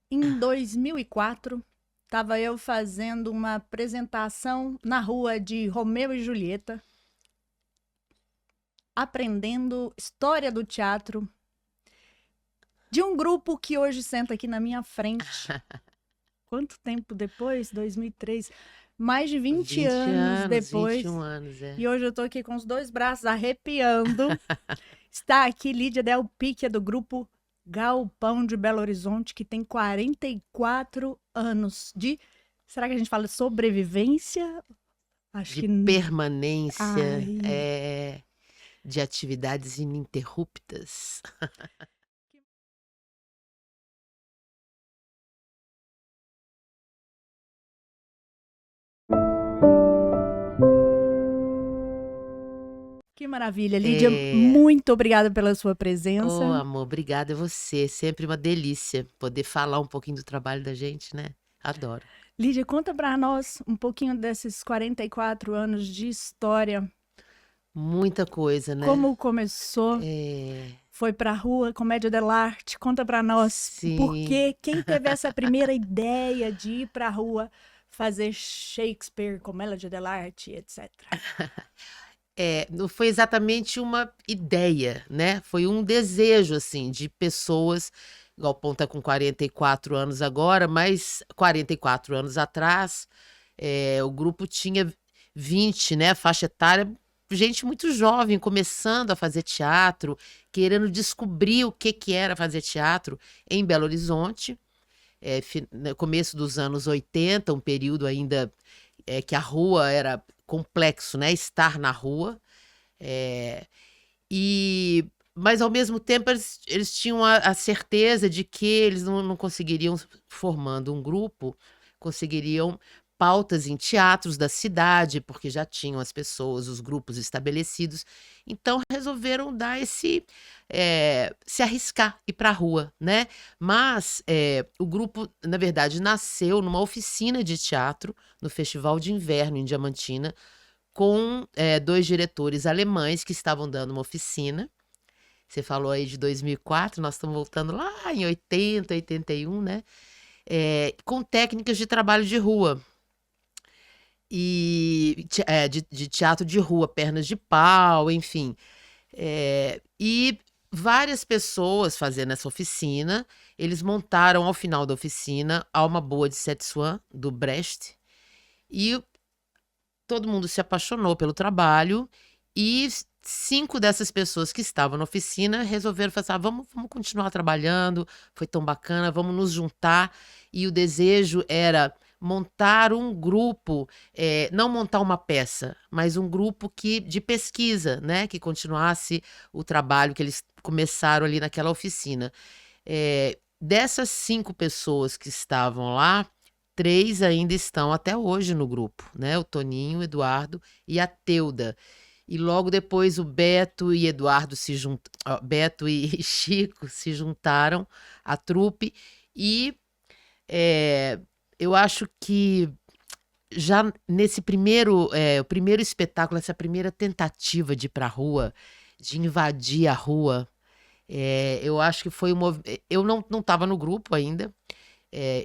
Em 2004, estava eu fazendo uma apresentação na rua de Romeu e Julieta, aprendendo história do teatro de um grupo que hoje senta aqui na minha frente. Quanto tempo depois? 2003. Mais de 20 20 anos anos, 21 depois. anos, é. E hoje eu tô aqui com os dois braços arrepiando. Está aqui Lídia Del Picchia, do grupo Galpão de Belo Horizonte, que tem 44 anos de. Será que a gente fala sobrevivência? Acho De que. permanência, Ai. de atividades ininterruptas. Que maravilha, Lídia. É, Muito obrigada pela sua oh, presença. amor, obrigada a você. Sempre uma delícia poder falar um pouquinho do trabalho da gente, né? Adoro. Lídia, conta para nós um pouquinho desses 44 anos de história. Muita coisa, né? Como começou? É, Foi pra rua, Comédia dell'arte. Conta pra nós por sim. quê? Quem teve essa primeira ideia de ir pra rua fazer Shakespeare, Comédia dell'arte, etc. Não foi exatamente uma ideia, né? Foi um desejo, assim, de pessoas. O Galpão está com 44 anos agora, mas 44 anos atrás, o grupo tinha 20, né? Faixa etária, gente muito jovem, começando a fazer teatro, querendo descobrir o que, que era fazer teatro em Belo Horizonte. No começo dos anos 80, um período ainda que a rua era complexo, né? Estar na rua. É, e mas ao mesmo tempo eles tinham a certeza de que eles não conseguiriam, formando um grupo, conseguiriam pautas em teatros da cidade, porque já tinham as pessoas, os grupos estabelecidos. Então resolveram dar se arriscar, ir para a rua, né? Mas o grupo, na verdade, nasceu numa oficina de teatro no Festival de Inverno em Diamantina, com dois diretores alemães que estavam dando uma oficina. Você falou aí de 2004, nós estamos voltando lá em 80, 81, né? Com técnicas de trabalho de rua e de teatro de rua, pernas de pau, enfim. E várias pessoas fazendo essa oficina. Eles montaram ao final da oficina Alma Boa de Sete Swan, do Brecht, e todo mundo se apaixonou pelo trabalho e 5 dessas pessoas que estavam na oficina resolveram fazer: "Ah, vamos continuar trabalhando, foi tão bacana, vamos nos juntar". E o desejo era montar um grupo, não montar uma peça, mas um grupo de pesquisa, né, que continuasse o trabalho que eles começaram ali naquela oficina. Dessas 5 pessoas que estavam lá, 3 ainda estão até hoje no grupo, né, o Toninho, o Eduardo e a Teuda. E logo depois o Beto e Eduardo Beto e Chico se juntaram à trupe e, eh, eu acho que já nesse o primeiro espetáculo, essa primeira tentativa de ir pra rua, de invadir a rua, eu acho que foi eu não estava no grupo ainda,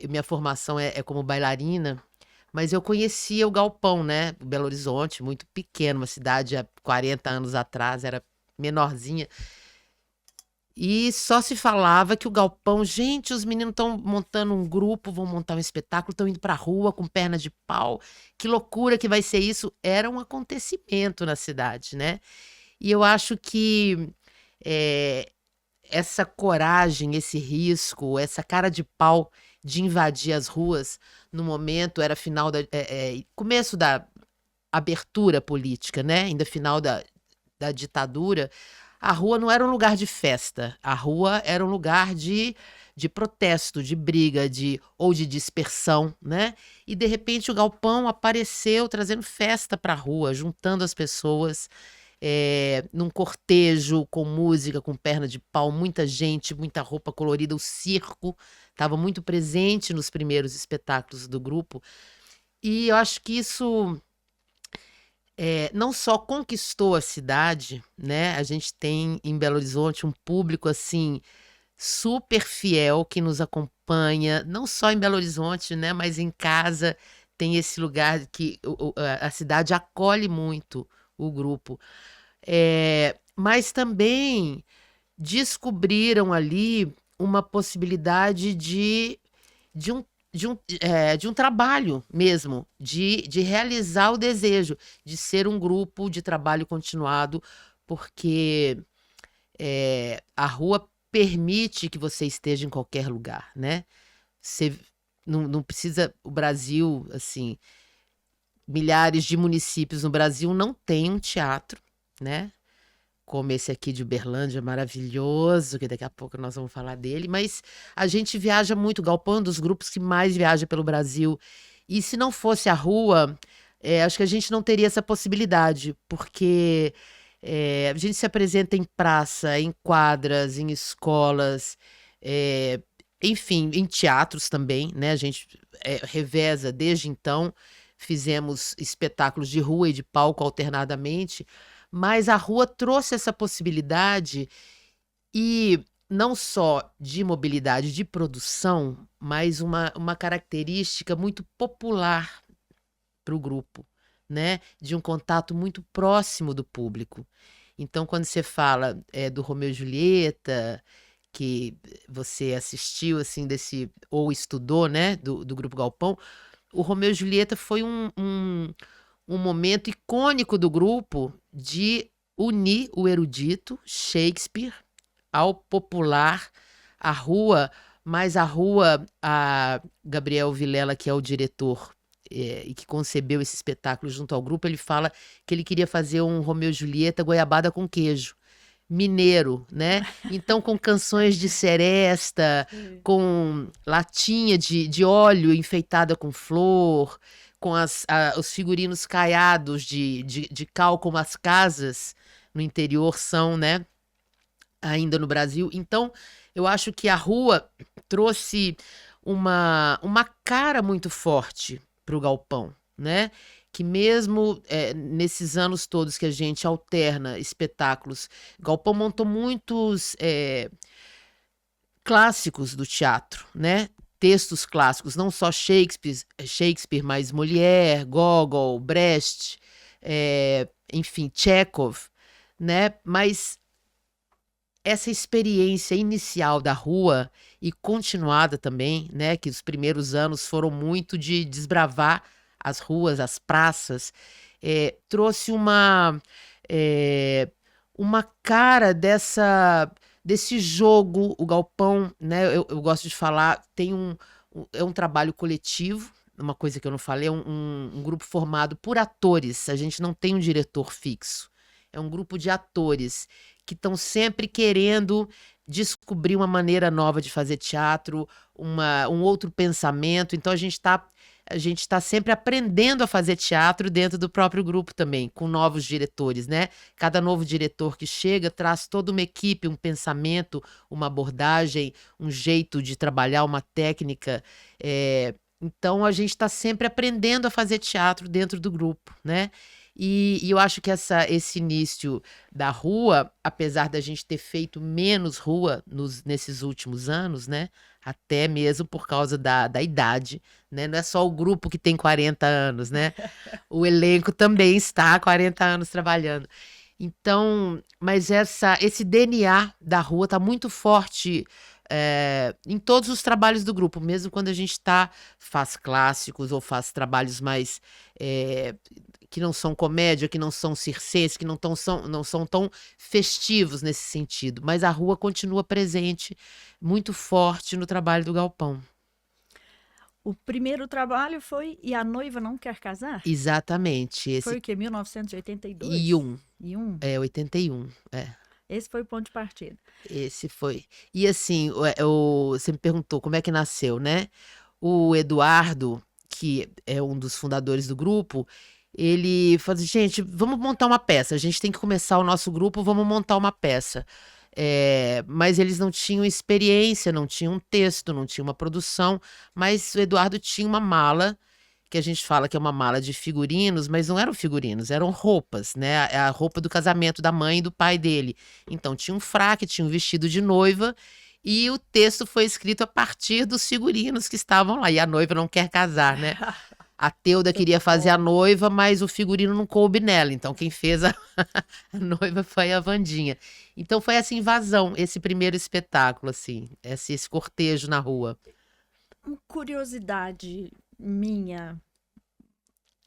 minha formação é como bailarina, mas eu conhecia o Galpão, né? Belo Horizonte, muito pequeno, uma cidade há 40 anos atrás, era menorzinha. E só se falava que o Galpão, gente, os meninos estão montando um grupo, vão montar um espetáculo, estão indo pra rua com perna de pau. Que loucura que vai ser isso! Era um acontecimento na cidade, né? E eu acho que eh, essa coragem, esse risco, essa cara de pau de invadir as ruas no momento era começo da abertura política, né? Ainda final da ditadura, a rua não era um lugar de festa, a rua era um lugar de protesto, de briga, ou de dispersão, né? E de repente o galpão apareceu trazendo festa para a rua, juntando as pessoas num cortejo, com música, com perna de pau, muita gente, muita roupa colorida. O circo estava muito presente nos primeiros espetáculos do grupo. E eu acho que isso não só conquistou a cidade, né? A gente tem em Belo Horizonte um público assim. super fiel que nos acompanha, não só em Belo Horizonte, né, mas em casa. Tem esse lugar que a cidade acolhe muito o grupo. Mas também descobriram ali uma possibilidade de um trabalho mesmo, de realizar o desejo de ser um grupo de trabalho continuado, porque a rua permite que você esteja em qualquer lugar, né? Você não precisa. O Brasil, assim, milhares de municípios no Brasil não têm um teatro, né? Como esse aqui de Uberlândia, maravilhoso, que daqui a pouco nós vamos falar dele, mas a gente viaja muito, o Galpão é um dos grupos que mais viaja pelo Brasil, e se não fosse a rua, acho que a gente não teria essa possibilidade, porque a gente se apresenta em praça, em quadras, em escolas, enfim, em teatros também, né? A gente reveza desde então, fizemos espetáculos de rua e de palco alternadamente, mas a rua trouxe essa possibilidade e não só de mobilidade de produção, mas uma característica muito popular para o grupo, né? De um contato muito próximo do público. Então, quando você fala do Romeu e Julieta, que você assistiu assim ou estudou, né, do Grupo Galpão, o Romeu e Julieta foi um momento icônico do grupo de unir o erudito Shakespeare ao popular, a rua, mas a Gabriel Vilela, que é o diretor e que concebeu esse espetáculo junto ao grupo, ele fala que ele queria fazer um Romeu e Julieta goiabada com queijo. Mineiro, né? Então, com canções de seresta, com latinha de óleo enfeitada com flor, com os figurinos caiados de cal, como as casas no interior são, né? Ainda no Brasil. Então, eu acho que a rua trouxe uma cara muito forte para o Galpão, né? Que mesmo nesses anos todos que a gente alterna espetáculos, Galpão montou muitos clássicos do teatro, né? Textos clássicos, não só Shakespeare, mas Molière, Gogol, Brecht, enfim, Chekhov, né? Mas essa experiência inicial da rua e continuada também, né? Que os primeiros anos foram muito de desbravar as ruas, as praças, trouxe uma cara desse jogo, o Galpão, né? Eu gosto de falar, é um trabalho coletivo, uma coisa que eu não falei, é um grupo formado por atores, a gente não tem um diretor fixo, é um grupo de atores que estão sempre querendo descobrir uma maneira nova de fazer teatro, um outro pensamento, então a gente está sempre aprendendo a fazer teatro dentro do próprio grupo também, com novos diretores, né? Cada novo diretor que chega traz toda uma equipe, um pensamento, uma abordagem, um jeito de trabalhar, uma técnica. Então, a gente está sempre aprendendo a fazer teatro dentro do grupo, né? E eu acho que esse início da rua, apesar da gente ter feito menos rua nesses últimos anos, né? Até mesmo por causa da idade, né? Não é só o grupo que tem 40 anos, né? O elenco também está há 40 anos trabalhando. Então, mas esse DNA da rua está muito forte em todos os trabalhos do grupo, mesmo quando a gente faz clássicos ou faz trabalhos mais que não são comédia, que não são circenses, que não são tão festivos nesse sentido. Mas a rua continua presente, muito forte no trabalho do Galpão. O primeiro trabalho foi E a Noiva Não Quer Casar? Exatamente. Foi o quê? 1982? E 81. 81, Esse foi o ponto de partida. Esse foi. E assim, você me perguntou como é que nasceu, né? O Eduardo, que é um dos fundadores do grupo, ele falou assim, gente, vamos montar uma peça. A gente tem que começar o nosso grupo, vamos montar uma peça. Mas eles não tinham experiência, não tinham um texto, não tinha uma produção. Mas o Eduardo tinha uma mala, que a gente fala que é uma mala de figurinos, mas não eram figurinos, eram roupas, né? A roupa do casamento da mãe e do pai dele. Então tinha um fraque, tinha um vestido de noiva E o texto foi escrito a partir dos figurinos que estavam lá. E a noiva não quer casar, né? A Teuda queria fazer a noiva, mas o figurino não coube nela. Então, quem fez a noiva foi a Wandinha. Então, foi essa invasão, esse primeiro espetáculo, assim, esse cortejo na rua. Uma curiosidade minha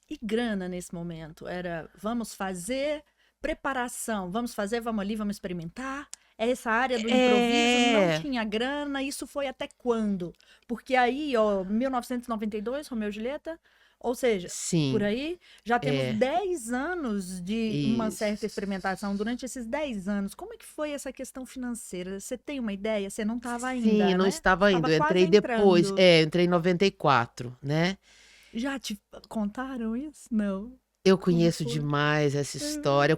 e grana nesse momento era vamos fazer preparação, vamos fazer, vamos ali, vamos experimentar. Essa área do improviso não tinha grana, isso foi até quando? Porque aí, ó, 1992, Romeu e Julieta, ou seja, Sim, por aí, já temos 10 anos de uma certa isso. experimentação. Durante esses 10 anos, como é que foi essa questão financeira? Você tem uma ideia? Você não estava Sim, ainda, não né? estava indo. Estava Eu quase entrei depois. entrando. Eu entrei em 94, né? Já te contaram isso? Não. Eu Como conheço foi? demais essa história.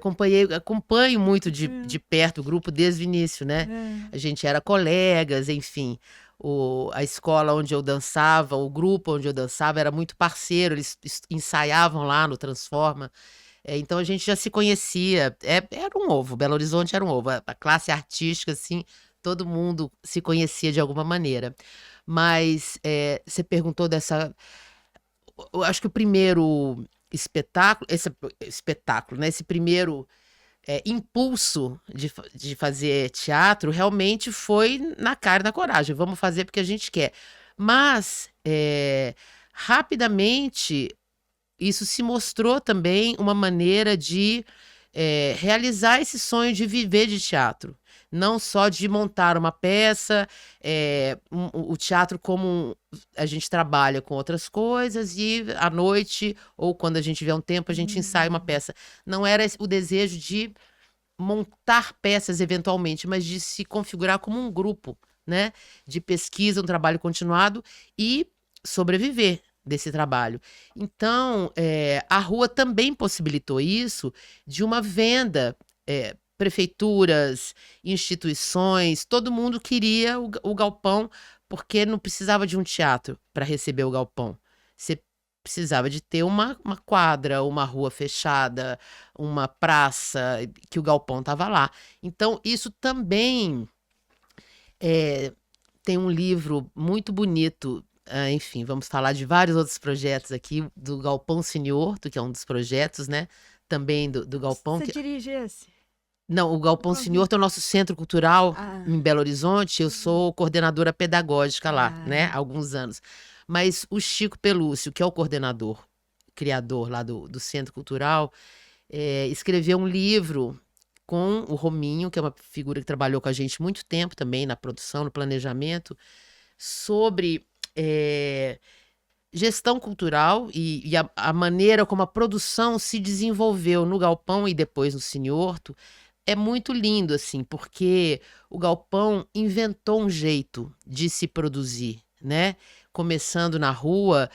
Acompanho muito de perto o grupo desde o início, né? É. A gente era colegas, enfim. A escola onde eu dançava, o grupo onde eu dançava era muito parceiro, eles ensaiavam lá no Transforma. Então a gente já se conhecia. Era um ovo, Belo Horizonte era um ovo. A classe artística, assim, todo mundo se conhecia de alguma maneira. Mas você perguntou dessa. Eu acho que o primeiro esse espetáculo, né? Esse primeiro impulso de fazer teatro realmente foi na cara e na coragem. Vamos fazer porque a gente quer. Mas, rapidamente, isso se mostrou também uma maneira de realizar esse sonho de viver de teatro. Não só de montar uma peça, o teatro como a gente trabalha com outras coisas e à noite, ou quando a gente tiver um tempo, a gente ensaia uma peça. Não era o desejo de montar peças eventualmente, mas de se configurar como um grupo, né? De pesquisa, um trabalho continuado e sobreviver desse trabalho. Então, a rua também possibilitou isso de uma venda. Prefeituras, instituições, todo mundo queria o galpão, porque não precisava de um teatro para receber o galpão. Você precisava de ter uma quadra, uma rua fechada, uma praça, que o galpão estava lá. Então, isso também tem um livro muito bonito. Enfim, vamos falar de vários outros projetos aqui, do Galpão Siniorto, que é um dos projetos, né? Também do Galpão. Você dirige esse? Não, o Galpão Nunca vi. Siniorto é o nosso centro cultural Ah. em Belo Horizonte. Eu sou coordenadora pedagógica lá, né? Ah. Há alguns anos. Mas o Chico Pelúcio, que é o coordenador, criador lá do Centro Cultural, escreveu um livro com o Rominho, que é uma figura que trabalhou com a gente muito tempo também na produção, no planejamento, sobre gestão cultural e a maneira como a produção se desenvolveu no Galpão e depois no Siniorto. É muito lindo, assim, porque o Galpão inventou um jeito de se produzir, né? Começando na rua,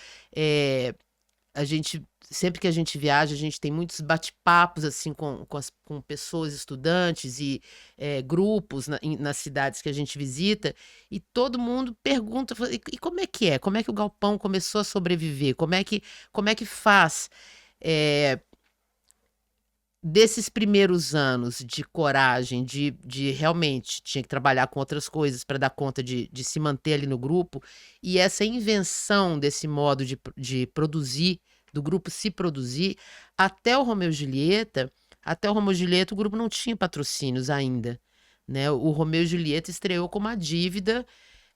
a gente, sempre que a gente viaja, a gente tem muitos bate-papos, assim, com pessoas, estudantes e grupos nas cidades que a gente visita, e todo mundo pergunta, fala, e como é que é? Como é que o Galpão começou a sobreviver? Como é que faz? Desses primeiros anos de coragem, de realmente tinha que trabalhar com outras coisas para dar conta de se manter ali no grupo, e essa invenção desse modo de produzir, do grupo se produzir, até o Romeu e Julieta, o grupo não tinha patrocínios ainda, né? O Romeu e Julieta estreou com uma dívida,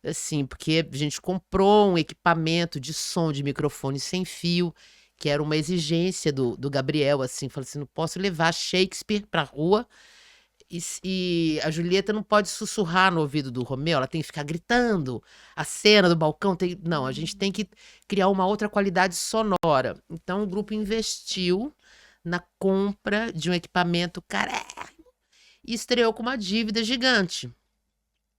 assim, porque a gente comprou um equipamento de som, de microfone sem fio, que era uma exigência do Gabriel, assim, falou assim, não posso levar Shakespeare pra rua e a Julieta não pode sussurrar no ouvido do Romeu, ela tem que ficar gritando, a cena do balcão, não, a gente tem que criar uma outra qualidade sonora. Então o grupo investiu na compra de um equipamento carérrimo e estreou com uma dívida gigante.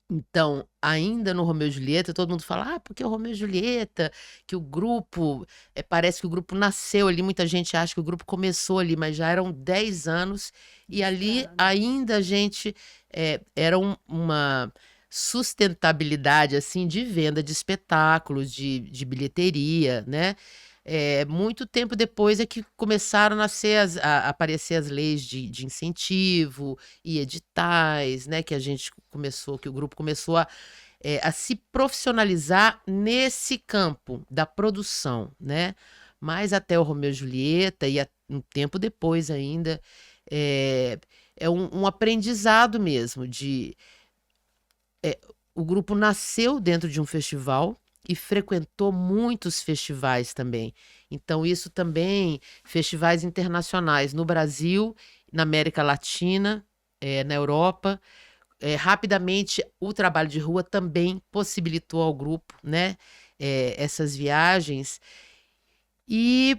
Então, ainda no Romeu e Julieta, todo mundo fala, porque o Romeu e Julieta, que o grupo, parece que o grupo nasceu ali, muita gente acha que o grupo começou ali, mas já eram 10 anos, e ali ainda a gente, era uma sustentabilidade, assim, de venda de espetáculos, de bilheteria, né? muito tempo depois é que começaram a nascer a aparecer as leis de incentivo e editais, né, que que o grupo começou a se profissionalizar nesse campo da produção, né? Mas até o Romeu e Julieta e um tempo depois ainda é, é um aprendizado mesmo o grupo nasceu dentro de um festival e frequentou muitos festivais também. Então, isso também, festivais internacionais no Brasil, na América Latina, na Europa. Rapidamente, o trabalho de rua também possibilitou ao grupo, né, essas viagens. E,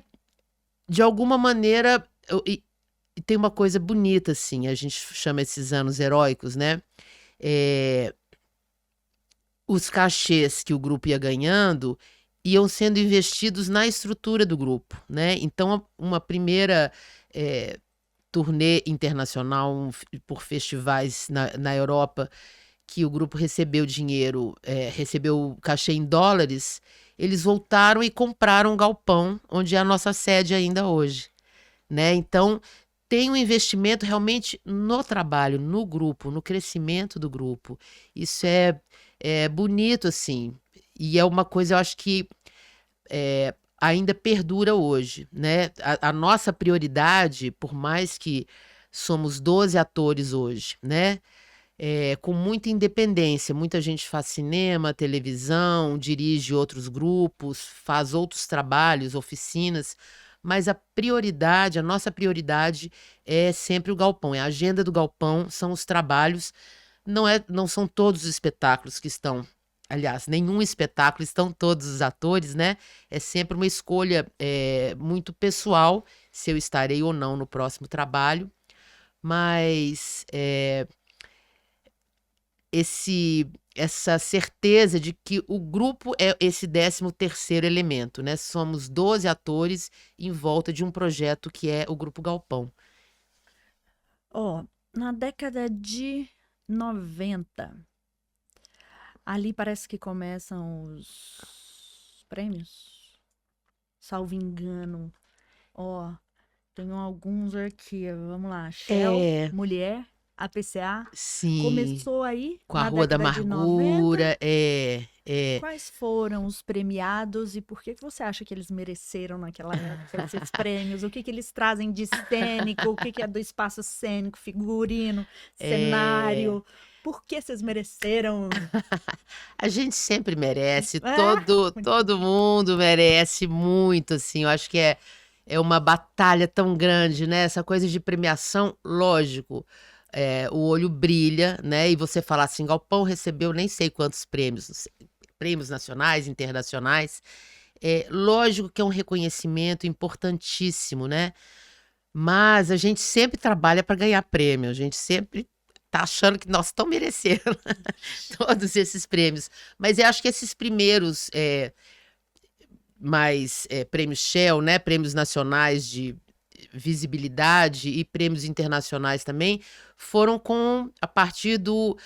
de alguma maneira, e tem uma coisa bonita, assim, a gente chama esses anos heróicos, né? Os cachês que o grupo ia ganhando iam sendo investidos na estrutura do grupo, né? Então, uma primeira turnê internacional por festivais na Europa, que o grupo recebeu dinheiro, recebeu cachê em dólares, eles voltaram e compraram um galpão, onde é a nossa sede ainda hoje, né? Então, tem um investimento realmente no trabalho, no grupo, no crescimento do grupo. Isso é bonito, assim, e é uma coisa, eu acho que ainda perdura hoje, né? A nossa prioridade, por mais que somos 12 atores hoje, né? Com muita independência, muita gente faz cinema, televisão, dirige outros grupos, faz outros trabalhos, oficinas, mas a nossa prioridade é sempre o galpão, é a agenda do galpão, são os trabalhos, não são todos os espetáculos que estão, aliás, nenhum espetáculo estão todos os atores, né? É sempre uma escolha muito pessoal, se eu estarei ou não no próximo trabalho, mas essa certeza de que o grupo é esse 13º elemento, né? Somos 12 atores em volta de um projeto que é o Grupo Galpão. Ó, na década de 90, ali parece que começam os prêmios, salvo engano. Ó, tenho alguns aqui, vamos lá. Shell, Mulher, APCA. Sim. Começou aí Com a na Rua da década de 90. Amargura, Quais foram os premiados e por que você acha que eles mereceram naquela época esses prêmios? O que eles trazem de cênico? O que é do espaço cênico, figurino, cenário? Por que vocês mereceram? A gente sempre merece, todo mundo merece muito, assim. Eu acho que é uma batalha tão grande, né? Essa coisa de premiação, lógico. O olho brilha, né? E você fala assim, Galpão recebeu nem sei quantos prêmios, não sei, prêmios nacionais, internacionais. Lógico que é um reconhecimento importantíssimo, né? Mas a gente sempre trabalha para ganhar prêmio, a gente sempre tá achando que nós estamos merecendo todos esses prêmios. Mas eu acho que esses primeiros prêmios Shell, né? Prêmios nacionais de visibilidade e prêmios internacionais também, foram a partir do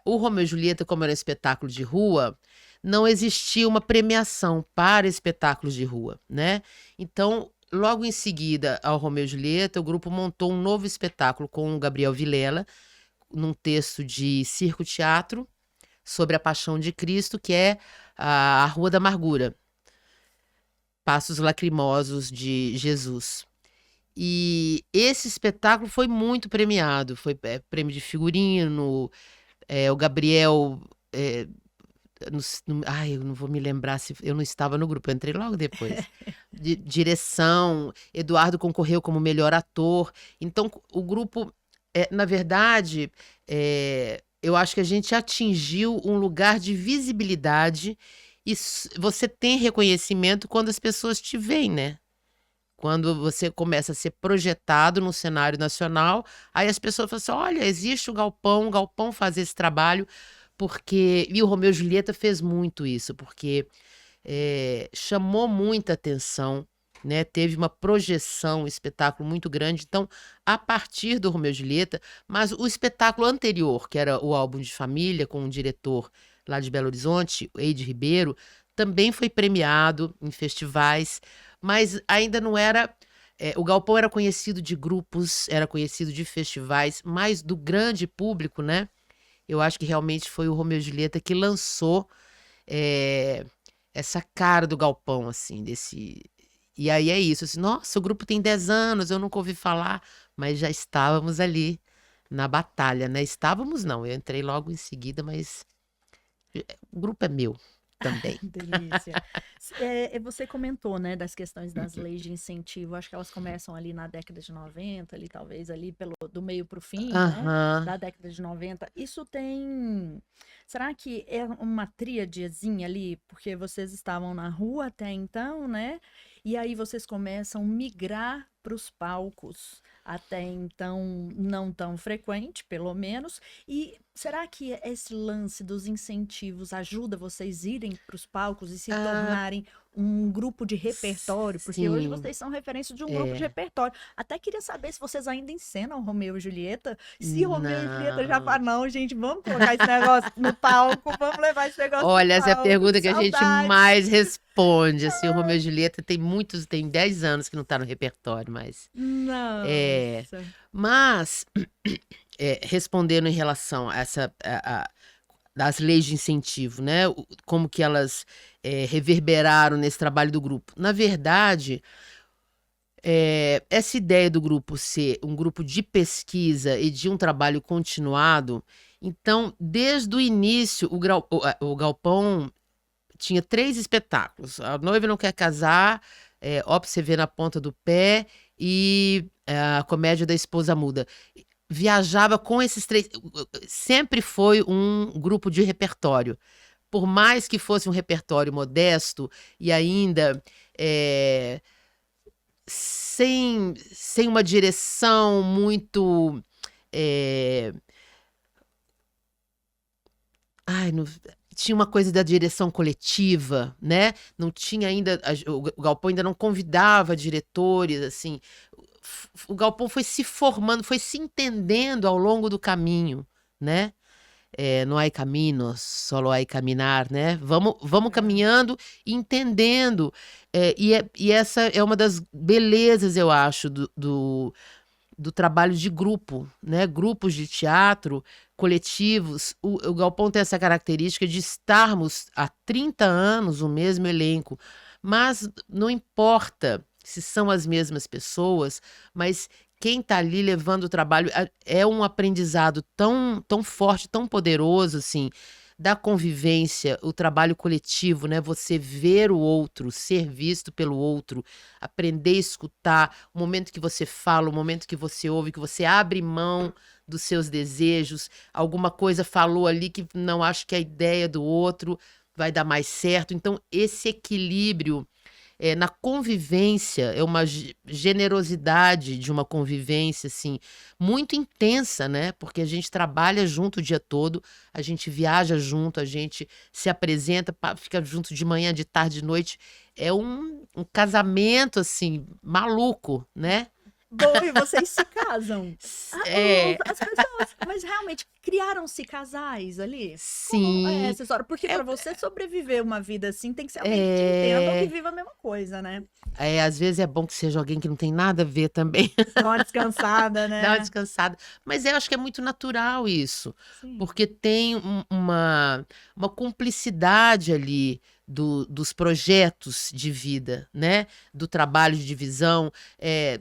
o Romeu e Julieta, como era um espetáculo de rua, não existia uma premiação para espetáculos de rua, né? Então, logo em seguida ao Romeu e Julieta, o grupo montou um novo espetáculo com o Gabriel Vilela, num texto de circo-teatro sobre a Paixão de Cristo, que é a Rua da Amargura, Passos Lacrimosos de Jesus. E esse espetáculo foi muito premiado, foi prêmio de figurino, o Gabriel, eu não vou me lembrar se eu não estava no grupo, eu entrei logo depois. Direção, Eduardo concorreu como melhor ator. Então, o grupo, na verdade, eu acho que a gente atingiu um lugar de visibilidade e você tem reconhecimento quando as pessoas te veem, né? Quando você começa a ser projetado no cenário nacional, aí as pessoas falam assim, olha, existe o Galpão faz esse trabalho, e o Romeu e Julieta fez muito isso, porque chamou muita atenção, né? Teve uma projeção, um espetáculo muito grande. Então, a partir do Romeu e Julieta, mas o espetáculo anterior, que era o Álbum de Família, com um diretor lá de Belo Horizonte, o Eide Ribeiro, também foi premiado em festivais, mas ainda não era. O Galpão era conhecido de grupos, era conhecido de festivais, mas do grande público, né? Eu acho que realmente foi o Romeu e Julieta que lançou é, essa cara do Galpão, assim, desse. E aí é isso, assim, nossa, o grupo tem 10 anos, eu nunca ouvi falar, mas já estávamos ali na batalha, né? Estávamos, não, eu entrei logo em seguida, mas o grupo é meu também. Delícia. Você comentou, né, das questões das leis de incentivo. Acho que elas começam ali na década de 90, ali talvez ali do meio para o fim, né, Aham. da década de 90. Isso tem. Será que é uma tríadezinha ali? Porque vocês estavam na rua até então, né? E aí vocês começam a migrar para os palcos. Até então, não tão frequente, pelo menos. E será que esse lance dos incentivos ajuda vocês irem para os palcos e se Ah, tornarem um grupo de repertório? Porque hoje sim, vocês são referência de um grupo de é. repertório. Até queria saber se vocês ainda encenam Romeu e Julieta. Se Romeu e Julieta já Não. falam, não, gente, vamos colocar esse negócio no palco, vamos levar esse negócio pro Olha, essa é a palco, que pergunta que a gente saudades. mais responde. Assim, o Romeu e Julieta tem 10 anos que não tá no repertório, mas. É, Nossa. mas, respondendo em relação a das leis de incentivo, né? Como que elas reverberaram nesse trabalho do grupo. Na verdade, essa ideia do grupo ser um grupo de pesquisa e de um trabalho continuado, então, desde o início, o Galpão tinha 3 espetáculos. A Noiva Não Quer Casar, Ó Pra Você Ver na Ponta do Pé e a Comédia da Esposa Muda. Viajava com esses 3. Sempre foi um grupo de repertório. Por mais que fosse um repertório modesto e ainda eh, sem uma direção muito. eh, Ai, tinha uma coisa da direção coletiva, né? Não tinha ainda. O Galpão ainda não convidava diretores, assim. O Galpão foi se formando, foi se entendendo ao longo do caminho, né? No hay caminos, solo hay caminar, né? Vamos caminhando e entendendo. E essa é uma das belezas, eu acho, do trabalho de grupo, né? Grupos de teatro, coletivos. O Galpão tem essa característica de estarmos há 30 anos o mesmo elenco, mas não importa se são as mesmas pessoas, mas quem está ali levando o trabalho é um aprendizado tão forte, tão poderoso, assim, da convivência, o trabalho coletivo, né? Você ver o outro, ser visto pelo outro, aprender a escutar, o momento que você fala, o momento que você ouve, que você abre mão dos seus desejos, alguma coisa falou ali que não acho que a ideia do outro vai dar mais certo. Então, esse equilíbrio na convivência, é uma generosidade de uma convivência, assim, muito intensa, né? Porque a gente trabalha junto o dia todo, a gente viaja junto, a gente se apresenta, fica junto de manhã, de tarde, de noite. É um casamento, assim, maluco, né? Bom, e vocês se casam. É, As pessoas, mas realmente criaram-se casais ali? Como é sim. essa história? Porque É, para você sobreviver uma vida assim, tem que ser alguém que te entenda ou que é, viva a mesma coisa, né? às vezes é bom que seja alguém que não tem nada a ver também. Dá uma descansada, Dá uma né? descansada. Mas eu acho que é muito natural isso, Sim. porque tem uma cumplicidade ali dos projetos de vida, né? Do trabalho de divisão.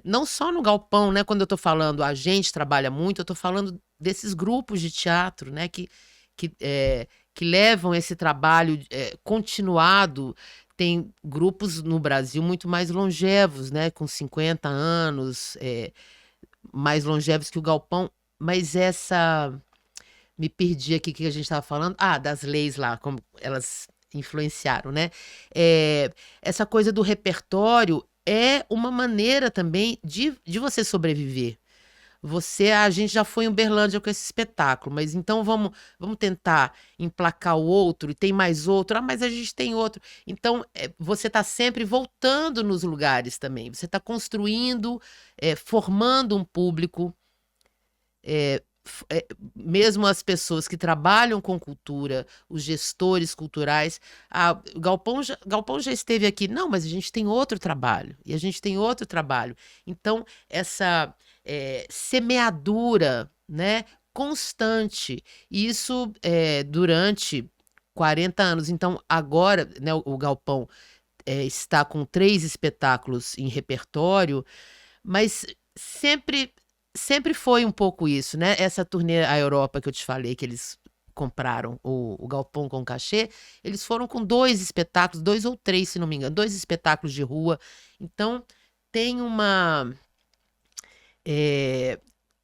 Não só no Galpão, né? Quando eu estou falando a gente trabalha muito, eu estou falando desses grupos de teatro, né? Que levam esse trabalho continuado. Tem grupos no Brasil muito mais longevos, né? Com 50 anos. Mais longevos que o Galpão, mas me perdi aqui o que a gente estava falando. Ah, das leis lá, como elas influenciaram, né? Essa coisa do repertório é uma maneira também de você sobreviver. A gente já foi em Uberlândia com esse espetáculo, mas então vamos tentar emplacar o outro, e tem mais outro, mas a gente tem outro. Então, você está sempre voltando nos lugares também, você está construindo, formando um público, mesmo as pessoas que trabalham com cultura, os gestores culturais, o Galpão já esteve aqui. Não, mas a gente tem outro trabalho, e a gente tem outro trabalho. Então, essa semeadura, né, constante, e isso durante 40 anos. Então, agora, né, o Galpão está com 3 espetáculos em repertório, mas sempre sempre foi um pouco isso, né? Essa turnê à Europa que eu te falei, que eles compraram o Galpão com Cachê, eles foram com 2 espetáculos, 2 ou 3, se não me engano, 2 espetáculos de rua. Então, tem uma. eh,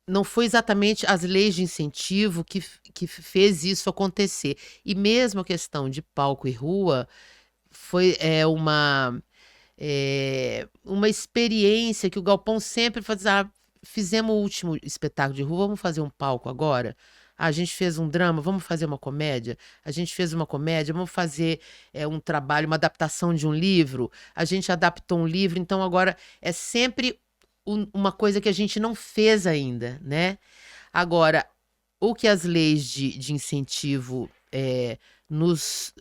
não foi exatamente as leis de incentivo que fez isso acontecer. E mesmo a questão de palco e rua foi uma experiência que o Galpão sempre fazia. Fizemos o último espetáculo de rua, vamos fazer um palco agora? A gente fez um drama, vamos fazer uma comédia? A gente fez uma comédia, vamos fazer um trabalho, uma adaptação de um livro? A gente adaptou um livro, então agora é sempre uma coisa que a gente não fez ainda, né? Agora, o que as leis de incentivo nos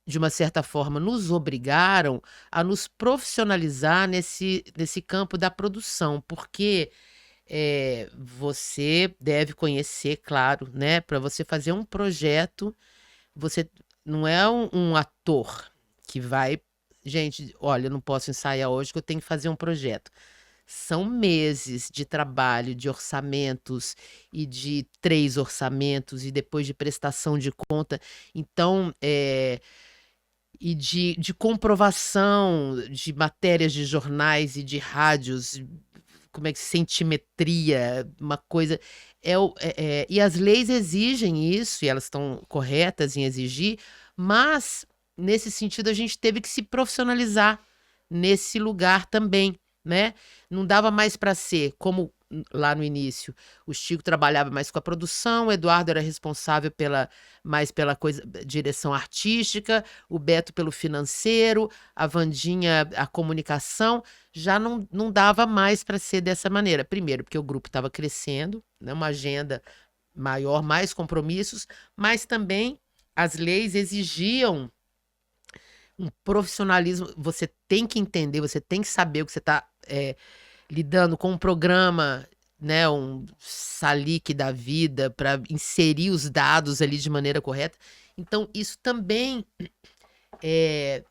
de uma certa forma, nos obrigaram a nos profissionalizar nesse campo da produção, porque você deve conhecer, claro, né? Para você fazer um projeto, você não é um ator que vai. Gente, olha, eu não posso ensaiar hoje que eu tenho que fazer um projeto. São meses de trabalho, de orçamentos e de 3 orçamentos e depois de prestação de conta. Então, e de comprovação de matérias de jornais e de rádios, como é que sentimetria, uma coisa. E as leis exigem isso, e elas estão corretas em exigir, mas nesse sentido a gente teve que se profissionalizar nesse lugar também, né? Não dava mais para ser como lá no início. O Chico trabalhava mais com a produção, o Eduardo era responsável mais pela coisa, direção artística, o Beto pelo financeiro, a Wandinha a comunicação. Já não dava mais para ser dessa maneira. Primeiro, porque o grupo estava crescendo, né, uma agenda maior, mais compromissos, mas também as leis exigiam um profissionalismo. Você tem que entender, você tem que saber o que você está lidando com um programa, né, um Salic da vida, para inserir os dados ali de maneira correta. Então, isso também é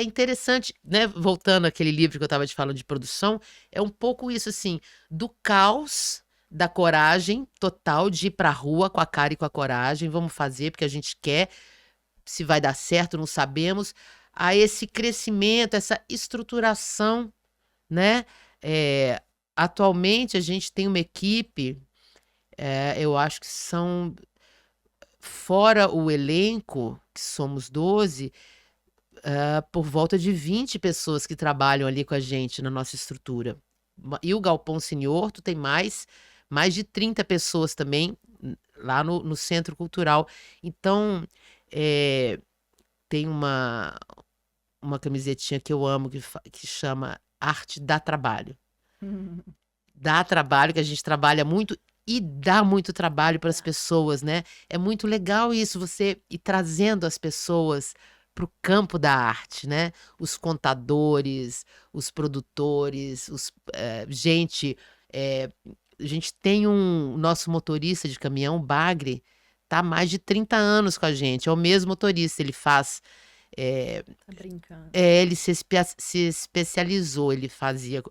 interessante, né? Voltando àquele livro que eu estava te falando de produção, é um pouco isso, assim, do caos, da coragem total de ir para a rua com a cara e com a coragem, vamos fazer porque a gente quer, se vai dar certo, não sabemos, a esse crescimento, essa estruturação, né? Atualmente a gente tem uma equipe, eu acho que são, fora o elenco, que somos 12, por volta de 20 pessoas que trabalham ali com a gente na nossa estrutura. E o Galpão Senhor, tu tem mais de 30 pessoas também lá no Centro Cultural. Então, tem uma camisetinha que eu amo que chama Arte dá Trabalho. Dá trabalho, que a gente trabalha muito e dá muito trabalho para as pessoas, né? É muito legal isso, você ir trazendo as pessoas para o campo da arte, né? Os contadores, os produtores, gente. A gente tem nosso motorista de caminhão, o Bagre, tá há mais de 30 anos com a gente. É o mesmo motorista, ele faz. Tá brincando. Ele se especializou, ele fazia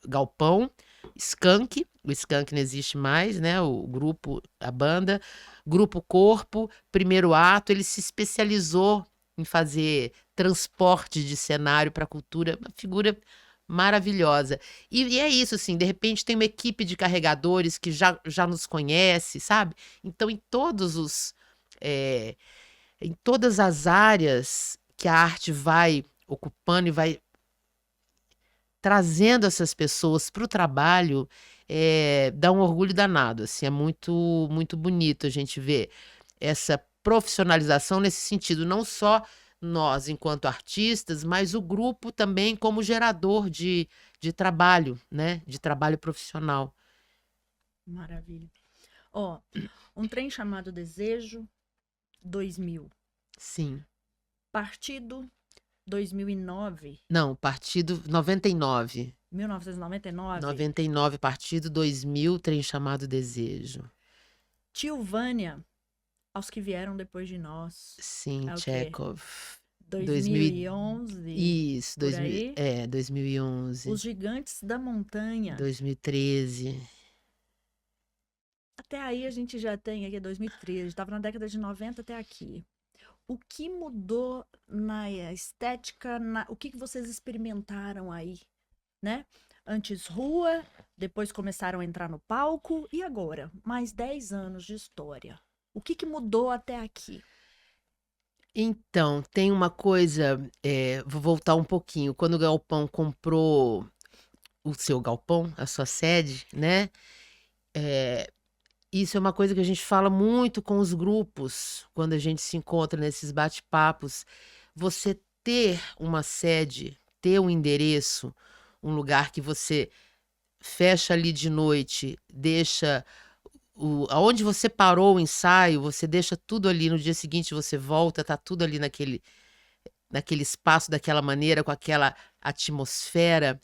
Galpão, Skank, o Skank não existe mais, né? O grupo, a banda, Grupo Corpo, Primeiro Ato, ele se especializou em fazer transporte de cenário para a cultura, uma figura maravilhosa. E é isso, assim, de repente tem uma equipe de carregadores que já nos conhece, sabe? Então, em todas as áreas que a arte vai ocupando e vai trazendo essas pessoas para o trabalho, dá um orgulho danado, assim, é muito, muito bonito a gente ver essa profissionalização nesse sentido, não só nós enquanto artistas, mas o grupo também como gerador de trabalho, né, de trabalho profissional. Maravilha. Ó, Um Trem Chamado Desejo, 2000. Sim. Partido, 2009. Não, partido 99. 1999. 99, partido 2000, Trem Chamado Desejo. Tilvânia, Aos que Vieram Depois de Nós. Sim, É o quê? Chekhov. 2011. Isso, Por aí. 2011. Os Gigantes da Montanha. 2013. Até aí a gente já tem aqui 2013. Estava na década de 90 até aqui. O que mudou na estética? O que vocês experimentaram aí, né? Antes rua, depois começaram a entrar no palco. E agora? Mais 10 anos de história. O que mudou até aqui? Então, tem uma coisa, vou voltar um pouquinho. Quando o Galpão comprou o seu galpão, a sua sede, né? Isso é uma coisa que a gente fala muito com os grupos, quando a gente se encontra nesses bate-papos. Você ter uma sede, ter um endereço, um lugar que você fecha ali de noite, deixa aonde você parou o ensaio, você deixa tudo ali, no dia seguinte você volta, tá tudo ali naquele espaço, daquela maneira, com aquela atmosfera.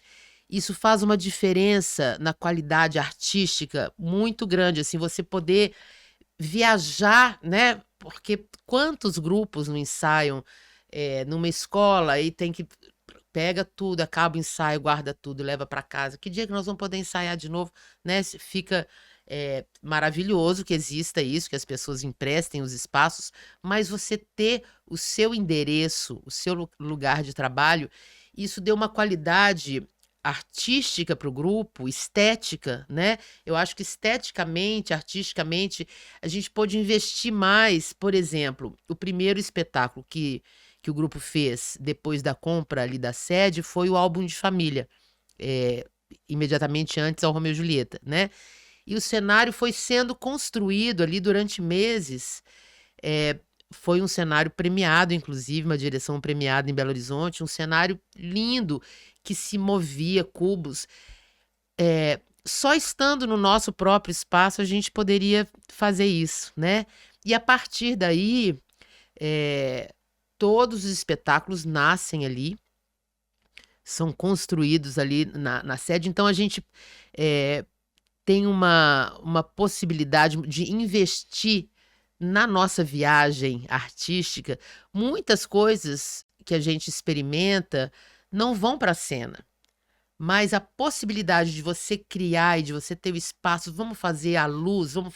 Isso faz uma diferença na qualidade artística muito grande, assim, você poder viajar, né? Porque quantos grupos não ensaiam numa escola e tem que pega tudo, acaba o ensaio, guarda tudo, leva para casa. Que dia que nós vamos poder ensaiar de novo, né? Fica maravilhoso que exista isso, que as pessoas emprestem os espaços, mas você ter o seu endereço, o seu lugar de trabalho, isso deu uma qualidade artística para o grupo, estética, né? Eu acho que esteticamente, artisticamente, a gente pôde investir mais. Por exemplo, o primeiro espetáculo que o grupo fez depois da compra ali da sede foi o álbum de família, imediatamente antes ao Romeu e Julieta, né? E o cenário foi sendo construído ali durante meses. Foi um cenário premiado, inclusive, uma direção premiada em Belo Horizonte, um cenário lindo, que se movia, cubos. Só estando no nosso próprio espaço a gente poderia fazer isso, né? E a partir daí, todos os espetáculos nascem ali, são construídos ali na sede. Então a gente tem uma possibilidade de investir na nossa viagem artística. Muitas coisas que a gente experimenta não vão para a cena, mas a possibilidade de você criar e de você ter o espaço, vamos fazer a luz, vamos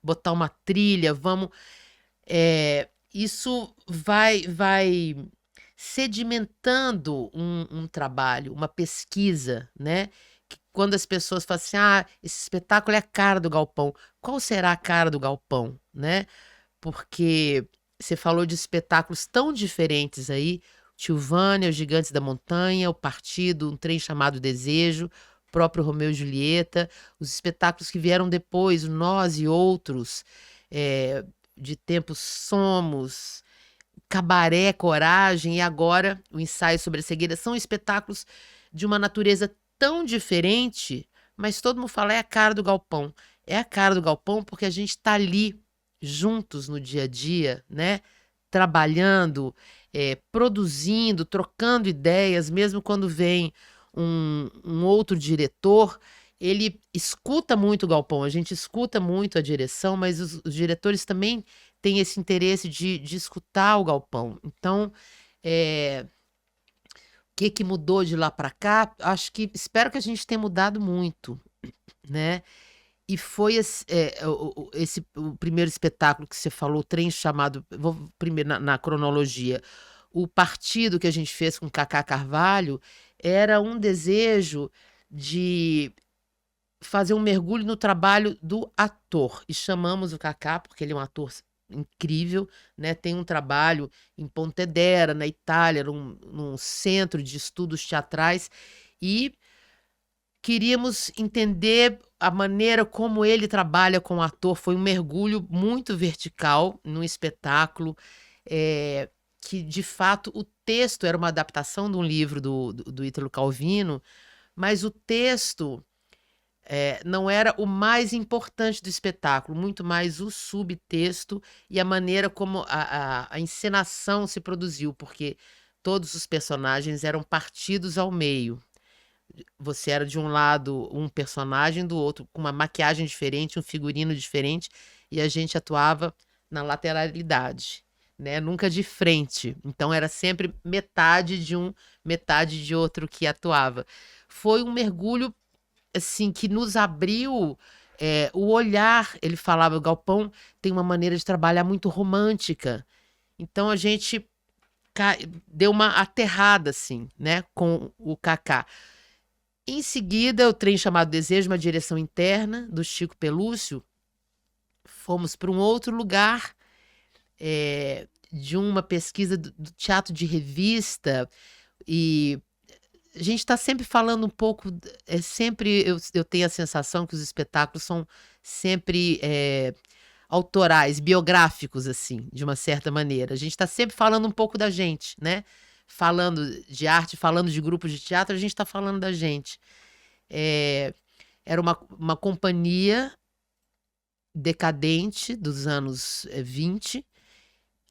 botar uma trilha, isso vai sedimentando um trabalho, uma pesquisa, né? Quando as pessoas falam assim, esse espetáculo é a cara do Galpão. Qual será a cara do Galpão, né? Porque você falou de espetáculos tão diferentes aí, Tilvânia, Os Gigantes da Montanha, O Partido, Um Trem Chamado Desejo, o próprio Romeu e Julieta, os espetáculos que vieram depois, Nós e Outros, De Tempos Somos, Cabaré, Coragem e agora o Ensaio sobre a Cegueira. São espetáculos de uma natureza tão diferente, mas todo mundo fala, é a cara do Galpão. É a cara do Galpão porque a gente está ali juntos no dia a dia, né? Trabalhando, produzindo, trocando ideias, mesmo quando vem um outro diretor, ele escuta muito o Galpão, a gente escuta muito a direção, mas os diretores também têm esse interesse de escutar o Galpão. Então, o que mudou de lá para cá? Espero que a gente tenha mudado muito, né? E foi o primeiro espetáculo que você falou, o Trem Chamado, vou primeiro na cronologia, o partido que a gente fez com Cacá Carvalho era um desejo de fazer um mergulho no trabalho do ator. E chamamos o Cacá, porque ele é um ator incrível, né? Tem um trabalho em Pontedera, na Itália, num centro de estudos teatrais, e queríamos entender a maneira como ele trabalha com o ator. Foi um mergulho muito vertical num espetáculo, que, de fato, o texto era uma adaptação de um livro do Ítalo Calvino, mas o texto não era o mais importante do espetáculo, muito mais o subtexto e a maneira como a encenação se produziu, porque todos os personagens eram partidos ao meio. Você era de um lado um personagem, do outro com uma maquiagem diferente, um figurino diferente, e a gente atuava na lateralidade, né? Nunca de frente. Então era sempre metade de um, metade de outro que atuava. Foi um mergulho assim que nos abriu o olhar. Ele falava, o Galpão tem uma maneira de trabalhar muito romântica. Então a gente deu uma aterrada assim, né, com o Kaká. Em seguida, o Trem Chamado Desejo, uma direção interna do Chico Pelúcio, fomos para um outro lugar de uma pesquisa do teatro de revista, e a gente está sempre falando um pouco, sempre eu tenho a sensação que os espetáculos são sempre autorais, biográficos, assim, de uma certa maneira. A gente está sempre falando um pouco da gente, né? Falando de arte, falando de grupos de teatro, a gente está falando da gente. Era uma companhia decadente dos anos 20,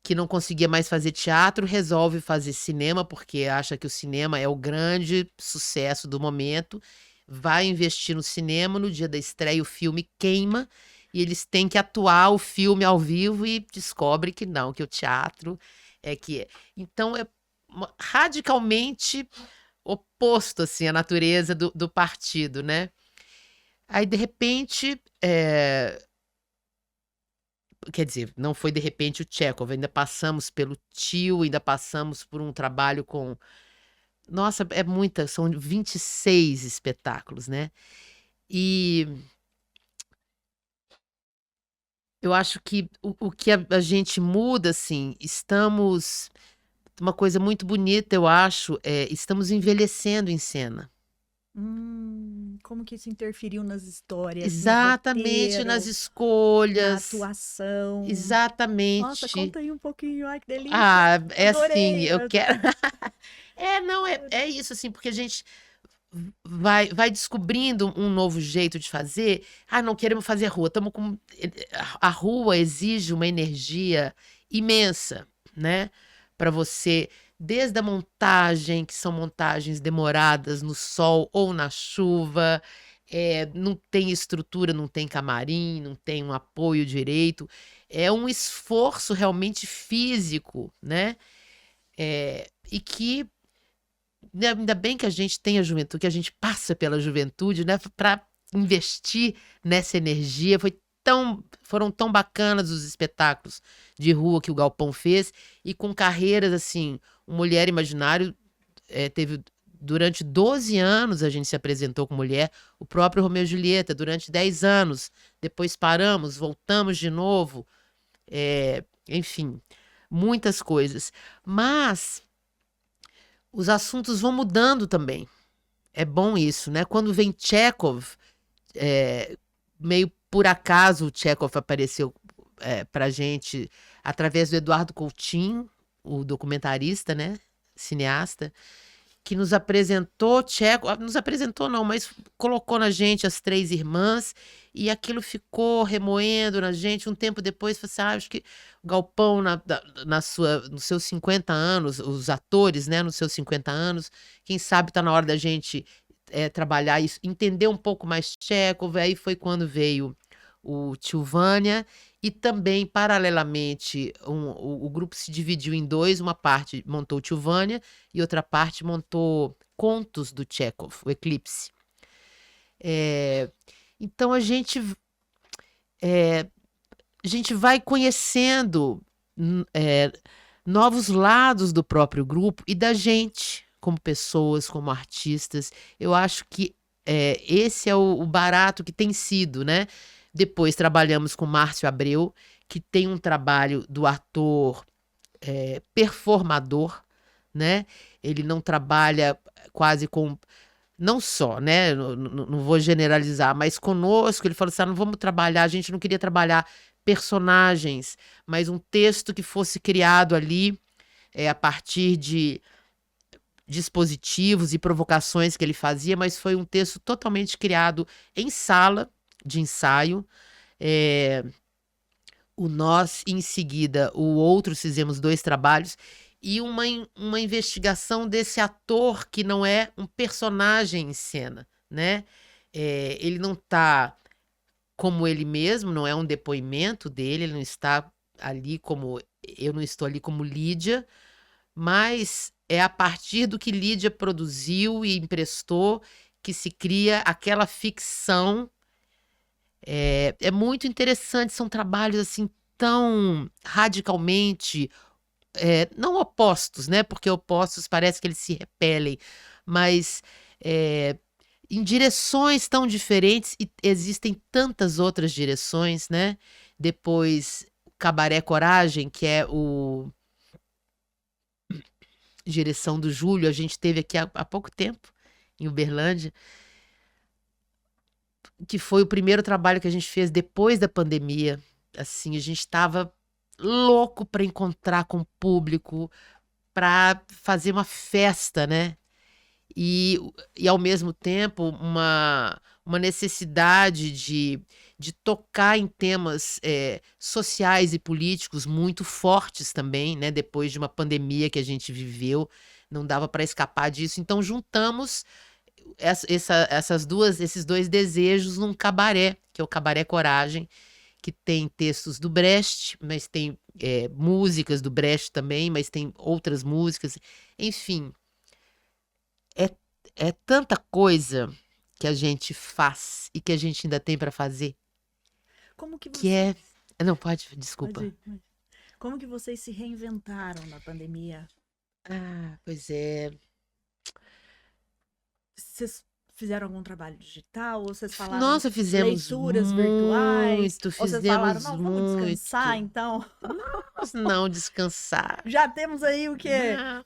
que não conseguia mais fazer teatro, resolve fazer cinema, porque acha que o cinema é o grande sucesso do momento, vai investir no cinema, no dia da estreia o filme queima, e eles têm que atuar o filme ao vivo e descobre que não, que o teatro é que é. Então é radicalmente oposto assim, à natureza do partido, né? Aí, de repente, quer dizer, não foi de repente o Tchekov, ainda passamos pelo Tio, ainda passamos por um trabalho com... Nossa, são 26 espetáculos, né? E eu acho que o que a gente muda, assim, estamos... Uma coisa muito bonita, eu acho, estamos envelhecendo em cena. Como que isso interferiu nas histórias, no Exatamente, nas roteiro, na escolhas. atuação? Nossa, Exatamente. conta aí um pouquinho, ai que delícia. Ah, assim, Adorei. eu quero. Não, é isso, assim, porque a gente vai descobrindo um novo jeito de fazer. Ah, não queremos fazer rua. Estamos com. A rua exige uma energia imensa, né? Para você, desde a montagem, que são montagens demoradas no sol ou na chuva, não tem estrutura, não tem camarim, não tem um apoio direito. É um esforço realmente físico, né? E que ainda bem que a gente tem a juventude, que a gente passa pela juventude, né? Para investir nessa energia. Foram tão bacanas os espetáculos de rua que o Galpão fez, e com carreiras assim, o Mulher Imaginário teve durante 12 anos a gente se apresentou com mulher, o próprio Romeu e Julieta durante 10 anos, depois paramos, voltamos de novo, enfim, muitas coisas. Mas os assuntos vão mudando também. É bom isso, né? Quando vem Tchekov, meio por acaso o Tchekov apareceu pra gente através do Eduardo Coutinho, o documentarista, né? Cineasta, que nos apresentou Tchekov, nos apresentou não, mas colocou na gente As Três Irmãs, e aquilo ficou remoendo na gente. Um tempo depois, falei assim, acho que o Galpão, nos seus 50 anos, os atores, né, nos seus 50 anos, quem sabe está na hora da gente trabalhar isso, entender um pouco mais Tchekov. Aí foi quando veio o Tio Vânia, e também, paralelamente, o grupo se dividiu em dois. Uma parte montou o Tio Vânia e outra parte montou Contos do Tchekov, o Eclipse. Então a gente vai conhecendo novos lados do próprio grupo e da gente, como pessoas, como artistas. Eu acho que esse é o barato que tem sido, né? Depois trabalhamos com Márcio Abreu, que tem um trabalho do ator performador, né? Ele não trabalha quase com... Não só, né? Não vou generalizar, mas conosco ele falou assim, não vamos trabalhar, a gente não queria trabalhar personagens, mas um texto que fosse criado ali a partir de dispositivos e provocações que ele fazia, mas foi um texto totalmente criado em sala de ensaio. É, o Nós, e em seguida, o Outros, fizemos 2 trabalhos, e uma investigação desse ator que não é um personagem em cena, né? Ele não está como ele mesmo, não é um depoimento dele, ele não está ali como. Eu não estou ali como Lídia, mas é a partir do que Lídia produziu e emprestou que se cria aquela ficção. É muito interessante, são trabalhos assim tão radicalmente, não opostos, né? Porque opostos parece que eles se repelem, mas é, em direções tão diferentes, e existem tantas outras direções, né? Depois, Cabaré Coragem, que é o direção do Júlio, a gente teve aqui há pouco tempo, em Uberlândia, que foi o primeiro trabalho que a gente fez depois da pandemia. Assim, a gente estava louco para encontrar com o público, para fazer uma festa, né? E ao mesmo tempo, uma necessidade de tocar em temas sociais e políticos muito fortes também, né? Depois de uma pandemia que a gente viveu, não dava para escapar disso. Então, juntamos esses 2 desejos num cabaré, que é o Cabaré Coragem, que tem textos do Brecht, mas tem músicas do Brecht também, mas tem outras músicas. Enfim, é, é tanta coisa que a gente faz e que a gente ainda tem para fazer, Como que que vocês... Não, desculpa. Pode ir. Como que vocês se reinventaram na pandemia? Ah, pois é. Vocês fizeram algum trabalho digital? Ou vocês falaram Nossa, fizemos leituras virtuais? muito, Ou vocês falaram, fizemos não, vamos descansar, muito. então? Nós não descansar. Já temos aí o quê? Não.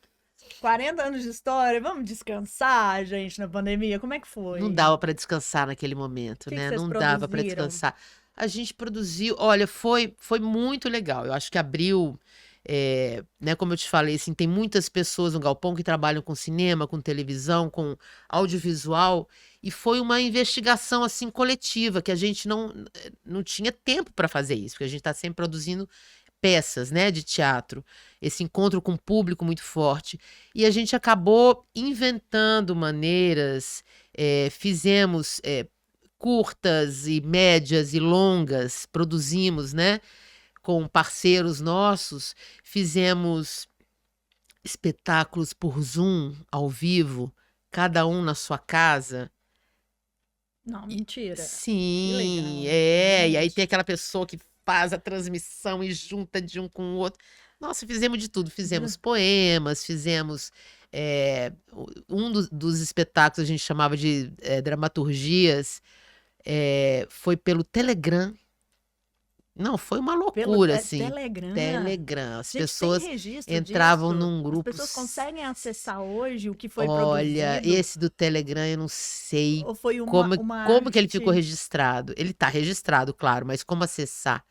40 anos de história, vamos descansar, gente, na pandemia? Como é que foi? Não dava para descansar naquele momento, que né? vocês Não dava para produziram? descansar. A gente produziu, olha, foi muito legal. Eu acho que abriu, né? Como eu te falei, assim, tem muitas pessoas no Galpão que trabalham com cinema, com televisão, com audiovisual, e foi uma investigação assim coletiva que a gente não tinha tempo para fazer isso, porque a gente está sempre produzindo peças, né, de teatro, esse encontro com o público muito forte. E a gente acabou inventando maneiras, fizemos curtas e médias e longas, produzimos, né, com parceiros nossos, fizemos espetáculos por Zoom, ao vivo, cada um na sua casa. Não, mentira. Que Sim, legal, e aí gente. tem aquela pessoa que faz a transmissão e junta de um com o outro. Nossa, fizemos de tudo. Fizemos poemas, fizemos. Um dos espetáculos a gente chamava de dramaturgias, foi pelo Telegram. Não, foi uma Pelo loucura, assim. Telegram. Telegram. As Gente, tem pessoas registro entravam disso? num grupo. As pessoas conseguem acessar hoje o que foi Olha, produzido? esse do Telegram eu não sei Ou foi uma como que ele arte? ficou registrado. Ele tá registrado, claro, mas como acessar?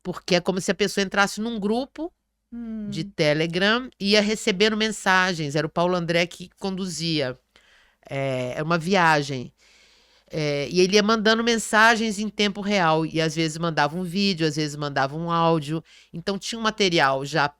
Porque é como se a pessoa entrasse num grupo de Telegram e ia recebendo mensagens. Era o Paulo André que conduzia. Era uma viagem. E ele ia mandando mensagens em tempo real. E às vezes mandava um vídeo, às vezes mandava um áudio. Então tinha um material já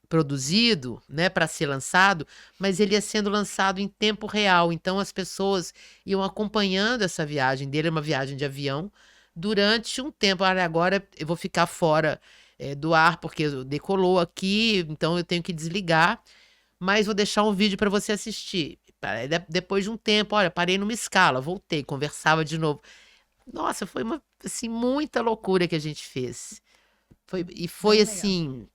produzido, né, para ser lançado, mas ele ia sendo lançado em tempo real. Então as pessoas iam acompanhando essa viagem dele, é uma viagem de avião, durante um tempo. Olha, agora eu vou ficar fora do ar porque decolou aqui, então eu tenho que desligar, mas vou deixar um vídeo para você assistir. Depois de um tempo, olha, parei numa escala, voltei, conversava de novo. Nossa, foi assim, muita loucura que a gente fez. Foi Bem legal. assim,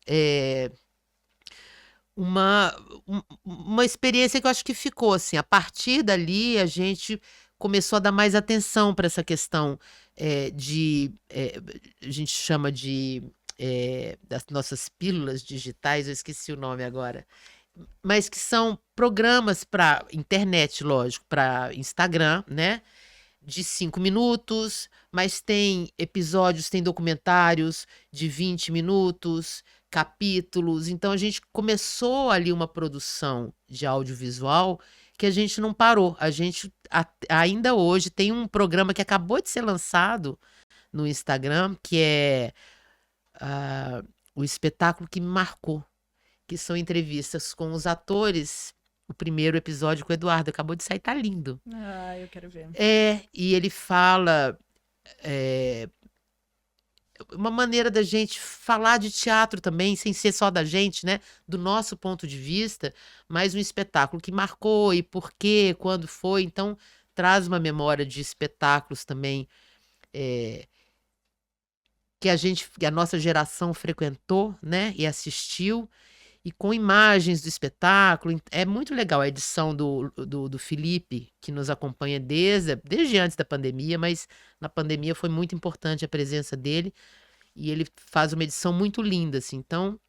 uma experiência que eu acho que ficou assim. A partir dali, a gente começou a dar mais atenção para essa questão a gente chama das nossas pílulas digitais, eu esqueci o nome agora, mas que são programas para internet, lógico, para Instagram, né? De 5 minutos, mas tem episódios, tem documentários de 20 minutos. capítulos. Então a gente começou ali uma produção de audiovisual que a gente não parou. A gente ainda hoje tem um programa que acabou de ser lançado no Instagram, que é o espetáculo que me marcou, que são entrevistas com os atores. O primeiro episódio com o Eduardo acabou de sair, tá lindo. Ah, eu quero ver. E ele fala uma maneira da gente falar de teatro também, sem ser só da gente, né? Do nosso ponto de vista, mas um espetáculo que marcou e por quê, quando foi. Então, traz uma memória de espetáculos também que a nossa geração frequentou, né? E assistiu. E com imagens do espetáculo. É muito legal a edição do Felipe, que nos acompanha desde antes da pandemia, mas na pandemia foi muito importante a presença dele. E ele faz uma edição muito linda, assim. Então,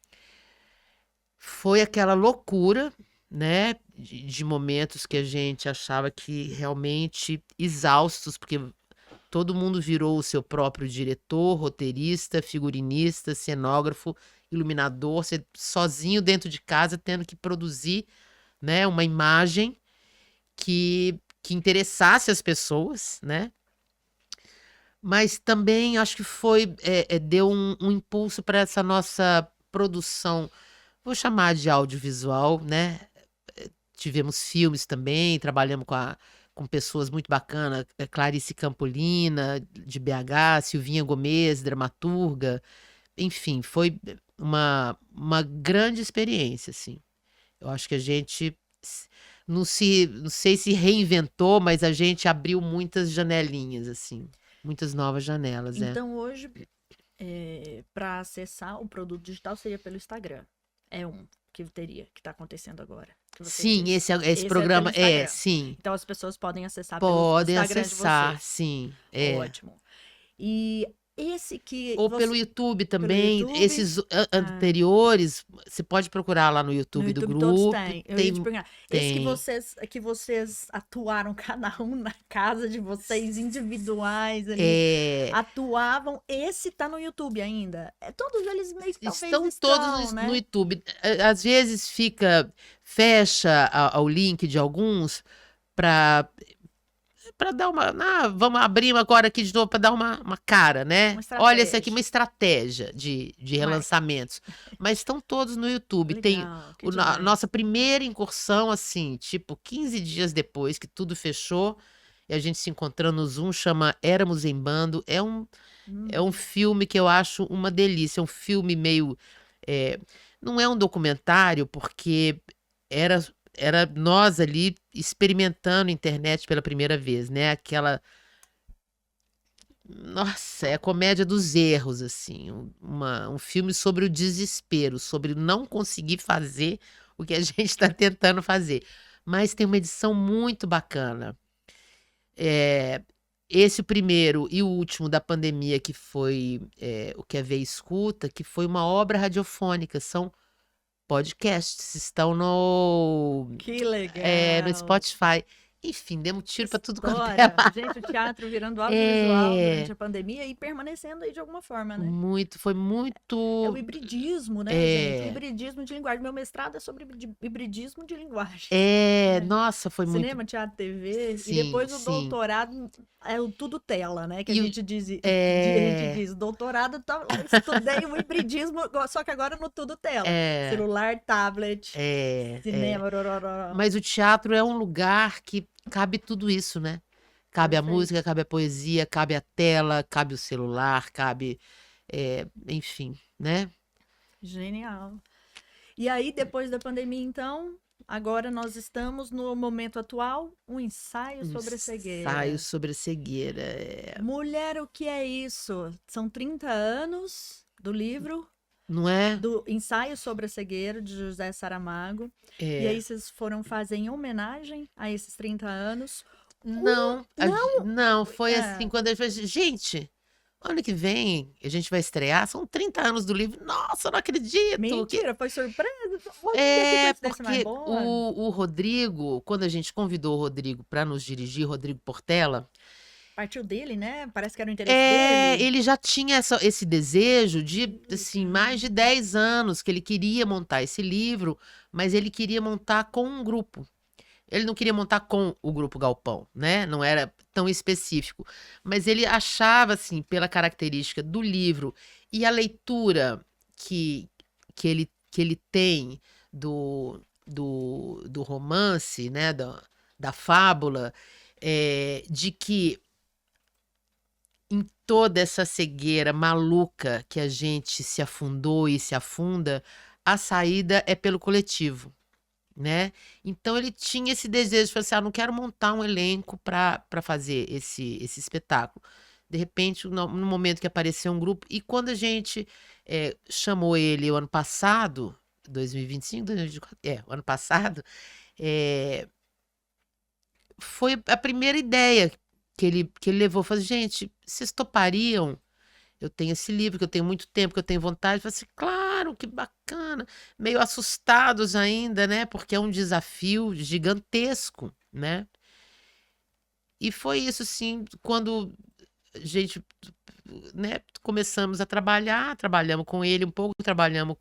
foi aquela loucura, né? De momentos que a gente achava que realmente exaustos, porque todo mundo virou o seu próprio diretor, roteirista, figurinista, cenógrafo, iluminador, você sozinho dentro de casa tendo que produzir, né, uma imagem que interessasse as pessoas, né? Mas também acho que deu um impulso para essa nossa produção, vou chamar de audiovisual, né? Tivemos filmes também, trabalhamos com pessoas muito bacanas, Clarice Campolina, de BH, Silvinha Gomes, dramaturga. Enfim, foi uma grande experiência, assim. Eu acho que a gente não sei se reinventou, mas a gente abriu muitas janelinhas, assim. Muitas novas janelas, Então, hoje, para acessar o produto digital seria pelo Instagram. É um que está acontecendo agora. Sim, esse programa sim. Então as pessoas podem acessar pelo Instagram de vocês. Sim. Ótimo. E esse que ou pelo YouTube também, esses anteriores, você pode procurar lá no YouTube do grupo. Todos têm. Eu ia te perguntar. Esse que vocês atuaram cada um na casa de vocês, individuais ali, atuavam, esse tá no YouTube ainda. Todos eles meio que estão todos no YouTube. Às vezes fecha o link de alguns para dar uma. Vamos abrir agora aqui de novo para dar uma cara, né? Olha, essa aqui é uma estratégia de relançamentos. Mas estão todos no YouTube. Legal, tem a nossa primeira incursão, assim, tipo, 15 dias depois que tudo fechou, e a gente se encontrando no Zoom, chama Éramos em Bando. É um filme que eu acho uma delícia. É um filme meio. Não é um documentário, porque era nós ali experimentando a internet pela primeira vez, né? Nossa, é a comédia dos erros, assim. Um filme sobre o desespero, sobre não conseguir fazer o que a gente está tentando fazer. Mas tem uma edição muito bacana. Esse primeiro e o último da pandemia, que foi o Que é Ver e Escuta, que foi uma obra radiofônica. São podcasts, estão Que legal! No Spotify. Enfim, demos tiro para tudo quanto é lado. Gente, o teatro virando audiovisual durante a pandemia e permanecendo aí de alguma forma, né? Foi muito... É o hibridismo, né, gente? O hibridismo de linguagem. Meu mestrado é sobre hibridismo de linguagem. Nossa, foi muito... Cinema, teatro, TV. Sim, e depois o doutorado é o tudo tela, né? Que a gente diz. Doutorado, estudei o hibridismo, só que agora no tudo tela. Celular, tablet, cinema. Mas o teatro é um lugar que cabe tudo isso, né? Cabe a música, cabe a poesia, cabe a tela, cabe o celular, cabe... enfim, né? Genial. E aí, depois da pandemia, então, agora nós estamos no momento atual, um ensaio sobre a cegueira. Ensaio sobre a cegueira. Mulher, o que é isso? São 30 anos do livro... Não é? Do Ensaio sobre a Cegueira, de José Saramago. E aí vocês foram fazer em homenagem a esses 30 anos? Não, foi assim, quando a gente falou, gente, ano que vem a gente vai estrear, são 30 anos do livro. Nossa, eu não acredito! Mentira, foi surpresa? Porque o Rodrigo, quando a gente convidou o Rodrigo para nos dirigir, Rodrigo Portela, Partiu dele, né? Parece que era o interesse dele. Ele já tinha esse desejo de, assim, mais de 10 anos que ele queria montar esse livro, mas ele queria montar com um grupo. Ele não queria montar com o Grupo Galpão, né? Não era tão específico. Mas ele achava, assim, pela característica do livro e a leitura que ele tem do romance, né? Da fábula, de que em toda essa cegueira maluca que a gente se afundou e se afunda, a saída é pelo coletivo, né? Então ele tinha esse desejo de falar assim, não quero montar um elenco para fazer esse espetáculo. De repente, no momento que apareceu um grupo, e quando a gente chamou ele o ano passado, 2025, 2024, o ano passado, é, foi a primeira ideia que ele levou. Falou, gente, vocês topariam? Eu tenho esse livro, que eu tenho muito tempo, que eu tenho vontade. Eu falei assim, claro, que bacana. Meio assustados ainda, né? Porque é um desafio gigantesco, né? E foi isso, assim, quando a gente, né, começamos a trabalhar, trabalhamos com ele um pouco, trabalhamos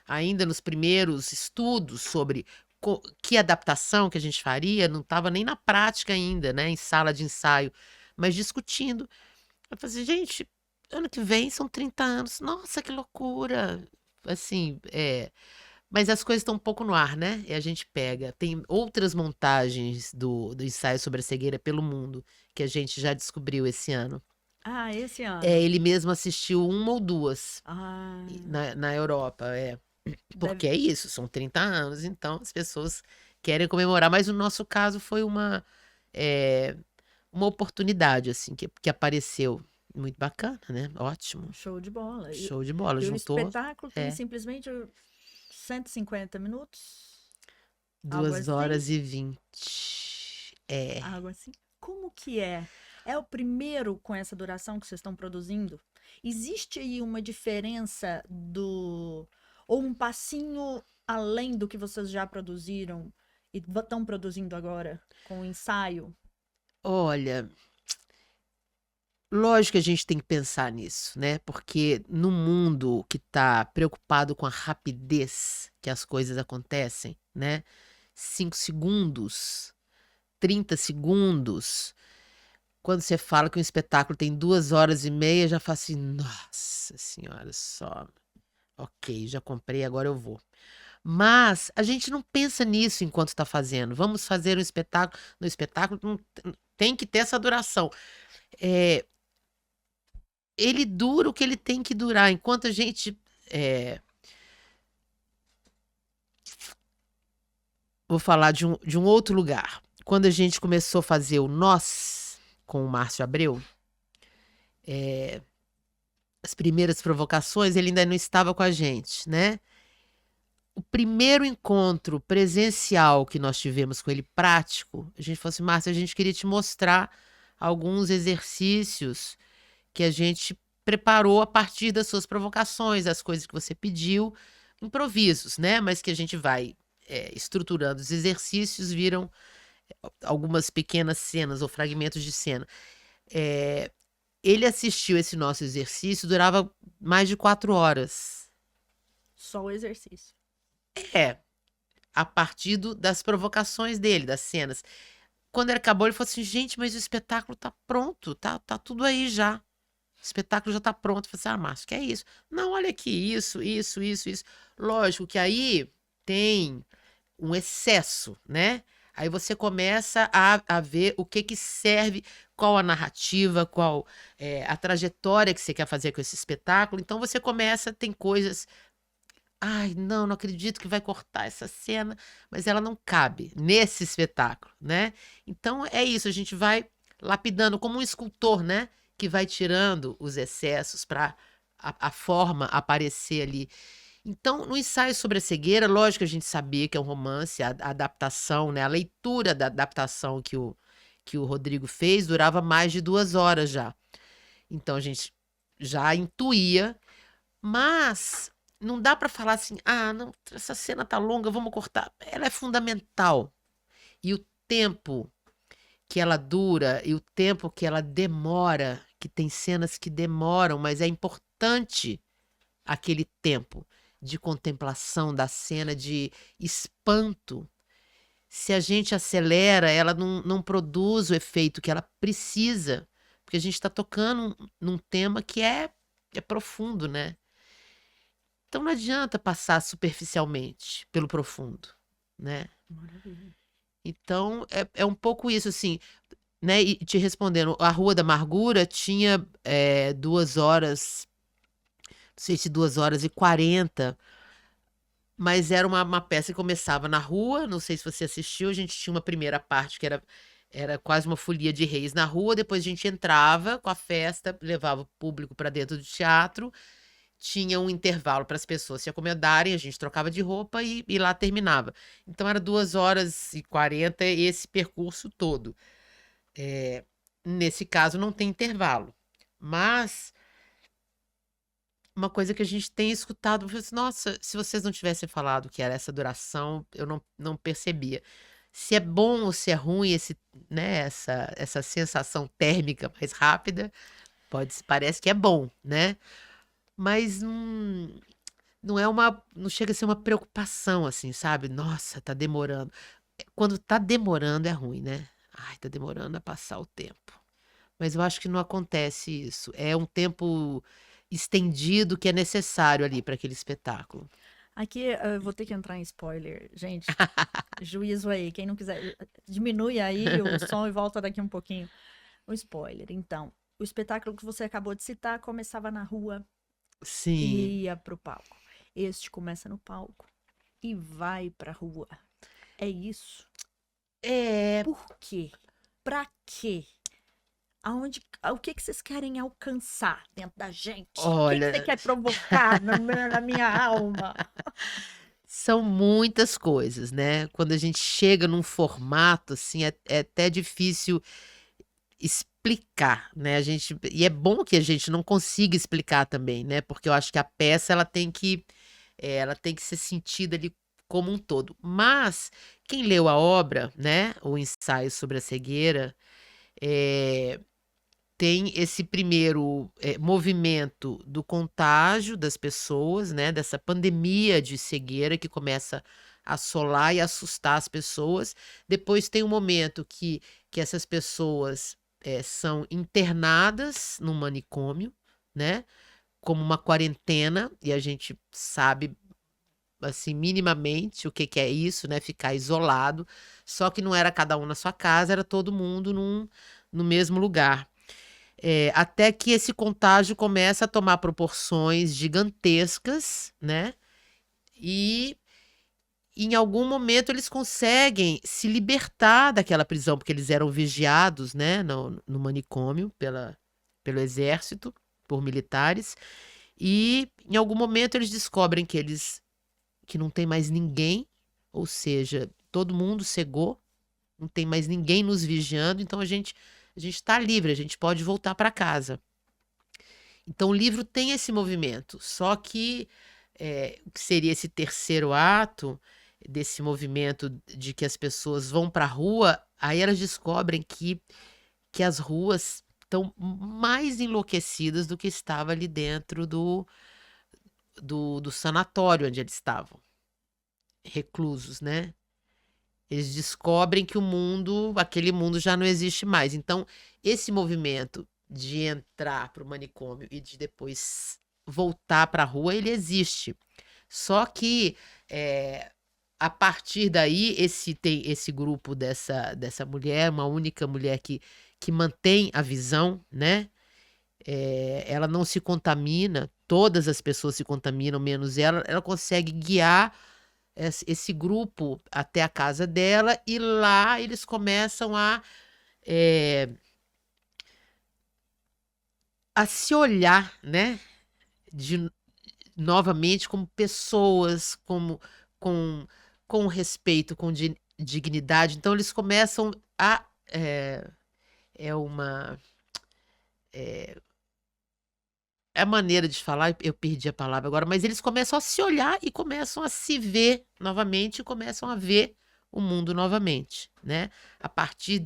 ainda nos primeiros estudos sobre que adaptação que a gente faria, não estava nem na prática ainda, né, em sala de ensaio, mas discutindo. Eu falei assim, gente, ano que vem são 30 anos. Nossa, que loucura! Assim, mas as coisas estão um pouco no ar, né? E a gente pega. Tem outras montagens do ensaio sobre a cegueira pelo mundo que a gente já descobriu esse ano. Ah, esse ano. Ele mesmo assistiu uma ou duas Ah, na Europa, porque deve... é isso, são 30 anos, então as pessoas querem comemorar, mas no nosso caso foi uma oportunidade, assim, que apareceu. Muito bacana, né? Ótimo. Show de bola. Show de bola. E o Juntou espetáculo tem simplesmente 150 minutos? Algo 2 assim? horas e 20. Algo assim? Como que é? É o primeiro com essa duração que vocês estão produzindo? Existe aí uma diferença ou um passinho além do que vocês já produziram e estão produzindo agora com o ensaio? Olha, lógico que a gente tem que pensar nisso, né? Porque no mundo que está preocupado com a rapidez que as coisas acontecem, né? 5 segundos, 30 segundos. Quando você fala que um espetáculo tem 2 horas e meia, já fala assim, nossa senhora, só. Ok, já comprei, agora eu vou. Mas a gente não pensa nisso enquanto está fazendo. Vamos fazer um espetáculo. No espetáculo tem que ter essa duração. Ele dura o que ele tem que durar. Enquanto a gente. Vou falar de um outro lugar. Quando a gente começou a fazer o Nós com o Márcio Abreu, as primeiras provocações, ele ainda não estava com a gente, né? O primeiro encontro presencial que nós tivemos com ele, prático, a gente falou assim, Márcio, a gente queria te mostrar alguns exercícios que a gente preparou a partir das suas provocações, as coisas que você pediu, improvisos, né? Mas que a gente vai estruturando. Os exercícios viram algumas pequenas cenas ou fragmentos de cena. Ele assistiu esse nosso exercício, durava mais de 4 horas. Só o exercício. A partir das provocações dele, das cenas. Quando ele acabou, ele falou assim, gente, mas o espetáculo tá pronto, tá tudo aí já. O espetáculo já tá pronto. Eu falei assim, Márcio, que é isso? Não, olha aqui, isso. Lógico que aí tem um excesso, né? Aí você começa a ver o que serve, qual a narrativa, qual a trajetória que você quer fazer com esse espetáculo. Então você começa, tem coisas... Ai, não acredito que vai cortar essa cena, mas ela não cabe nesse espetáculo, né? Então é isso, a gente vai lapidando como um escultor, né? Que vai tirando os excessos para a forma aparecer ali. Então, no ensaio sobre a cegueira, lógico que a gente sabia que é um romance, a adaptação, né? A leitura da adaptação que o Rodrigo fez durava mais de 2 horas já. Então a gente já intuía, mas não dá para falar assim, não, essa cena tá longa, vamos cortar. Ela é fundamental. E o tempo que ela dura e o tempo que ela demora, que tem cenas que demoram, mas é importante aquele tempo de contemplação da cena, de espanto. Se a gente acelera, ela não produz o efeito que ela precisa, porque a gente está tocando num tema que é profundo, né? Então não adianta passar superficialmente pelo profundo, né? Maravilha. Então é um pouco isso, assim, né? E te respondendo, a Rua da Amargura tinha 2 horas, não sei se 2 horas e 40, mas era uma peça que começava na rua, não sei se você assistiu, a gente tinha uma primeira parte que era quase uma folia de reis na rua, depois a gente entrava com a festa, levava o público para dentro do teatro, tinha um intervalo para as pessoas se acomodarem, a gente trocava de roupa e lá terminava. Então era 2 horas e 40 esse percurso todo. Nesse caso não tem intervalo, mas uma coisa que a gente tem escutado, eu falei assim, nossa, se vocês não tivessem falado que era essa duração, eu não percebia. Se é bom ou se é ruim né, essa sensação térmica mais rápida, parece que é bom, né? Mas não chega a ser uma preocupação, assim, sabe? Nossa, tá demorando. Quando tá demorando é ruim, né? Ai, tá demorando a passar o tempo. Mas eu acho que não acontece isso. É um tempo estendido que é necessário ali para aquele espetáculo. Aqui eu vou ter que entrar em spoiler. Gente, juízo aí. Quem não quiser, diminui aí o som e volta daqui um pouquinho. O spoiler. Então, o espetáculo que você acabou de citar começava na rua Sim. e ia pro palco. Este começa no palco e vai pra rua. É isso? Por quê? Pra quê? O que vocês querem alcançar dentro da gente? O que você quer provocar na minha alma? São muitas coisas, né? Quando a gente chega num formato, assim, é até difícil explicar, né? E é bom que a gente não consiga explicar também, né? Porque eu acho que a peça ela tem que ser sentida ali como um todo. Mas quem leu a obra, né? O ensaio sobre a cegueira, tem esse primeiro movimento do contágio das pessoas, né? Dessa pandemia de cegueira que começa a assolar e assustar as pessoas. Depois tem um momento que essas pessoas são internadas num manicômio, né? Como uma quarentena, e a gente sabe assim minimamente o que é isso, né? Ficar isolado. Só que não era cada um na sua casa, era todo mundo no mesmo lugar. Até que esse contágio começa a tomar proporções gigantescas, né? E em algum momento eles conseguem se libertar daquela prisão, porque eles eram vigiados, né, no manicômio pelo exército, por militares. E em algum momento eles descobrem que não tem mais ninguém, ou seja, todo mundo cegou, não tem mais ninguém nos vigiando, então a gente está livre, a gente pode voltar para casa. Então o livro tem esse movimento, só que o que seria esse terceiro ato desse movimento de que as pessoas vão para a rua, aí elas descobrem que as ruas estão mais enlouquecidas do que estava ali dentro do sanatório onde eles estavam, reclusos, né? Eles descobrem que aquele mundo já não existe mais. Então, esse movimento de entrar para o manicômio e de depois voltar para a rua, ele existe. Só que a partir daí, tem esse grupo dessa mulher, uma única mulher que mantém a visão, né? Ela não se contamina, todas as pessoas se contaminam, menos ela consegue guiar esse grupo até a casa dela e lá eles começam a se olhar, né? Novamente como pessoas, com respeito, com dignidade. Então eles começam a é a maneira de falar, eu perdi a palavra agora, mas eles começam a se olhar e começam a se ver novamente e começam a ver o mundo novamente, né? A partir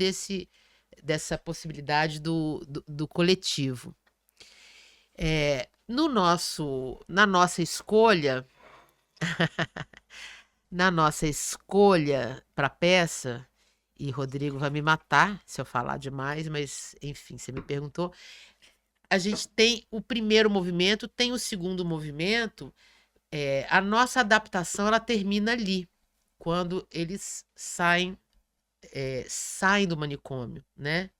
dessa possibilidade do coletivo. Na nossa escolha, para a peça, e Rodrigo vai me matar se eu falar demais, mas enfim, você me perguntou. A gente tem o primeiro movimento, tem o segundo movimento. A nossa adaptação ela termina ali, quando eles saem do manicômio, né?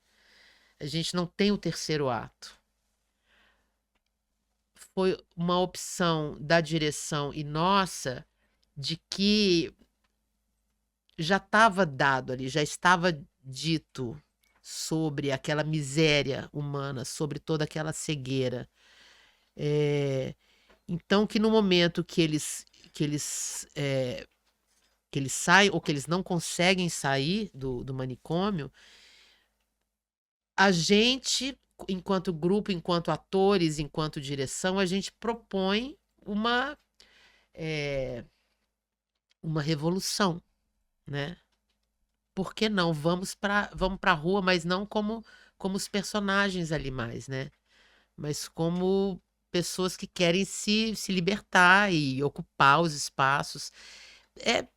A gente não tem o terceiro ato. Foi uma opção da direção e nossa de que já estava dado ali, já estava dito sobre aquela miséria humana, sobre toda aquela cegueira. Então, que no momento que eles saem ou que eles não conseguem sair do manicômio, a gente, enquanto grupo, enquanto atores, enquanto direção, a gente propõe uma revolução, né? Por que não? Vamos para a rua, mas não como os personagens ali mais, né? Mas como pessoas que querem se libertar e ocupar os espaços. Eu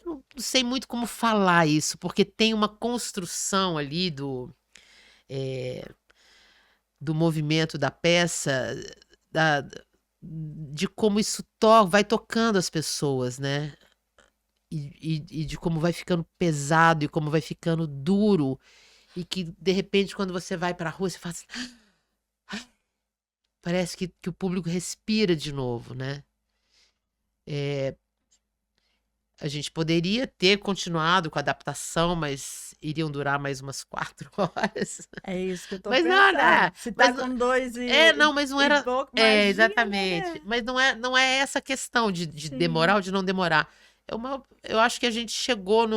não sei muito como falar isso, porque tem uma construção ali do movimento da peça, de como isso vai tocando as pessoas, né? E de como vai ficando pesado e como vai ficando duro. E que, de repente, quando você vai para a rua, você fala assim, parece que o público respira de novo, né? A gente poderia ter continuado com a adaptação, mas iriam durar mais umas 4 horas. É isso que eu tô Mas não, pensando. né? Se tá com 2 e Não, mas não era. pouco, imagina, Exatamente. né? Mas não é essa questão de Sim. demorar ou de não demorar. Eu acho que a gente chegou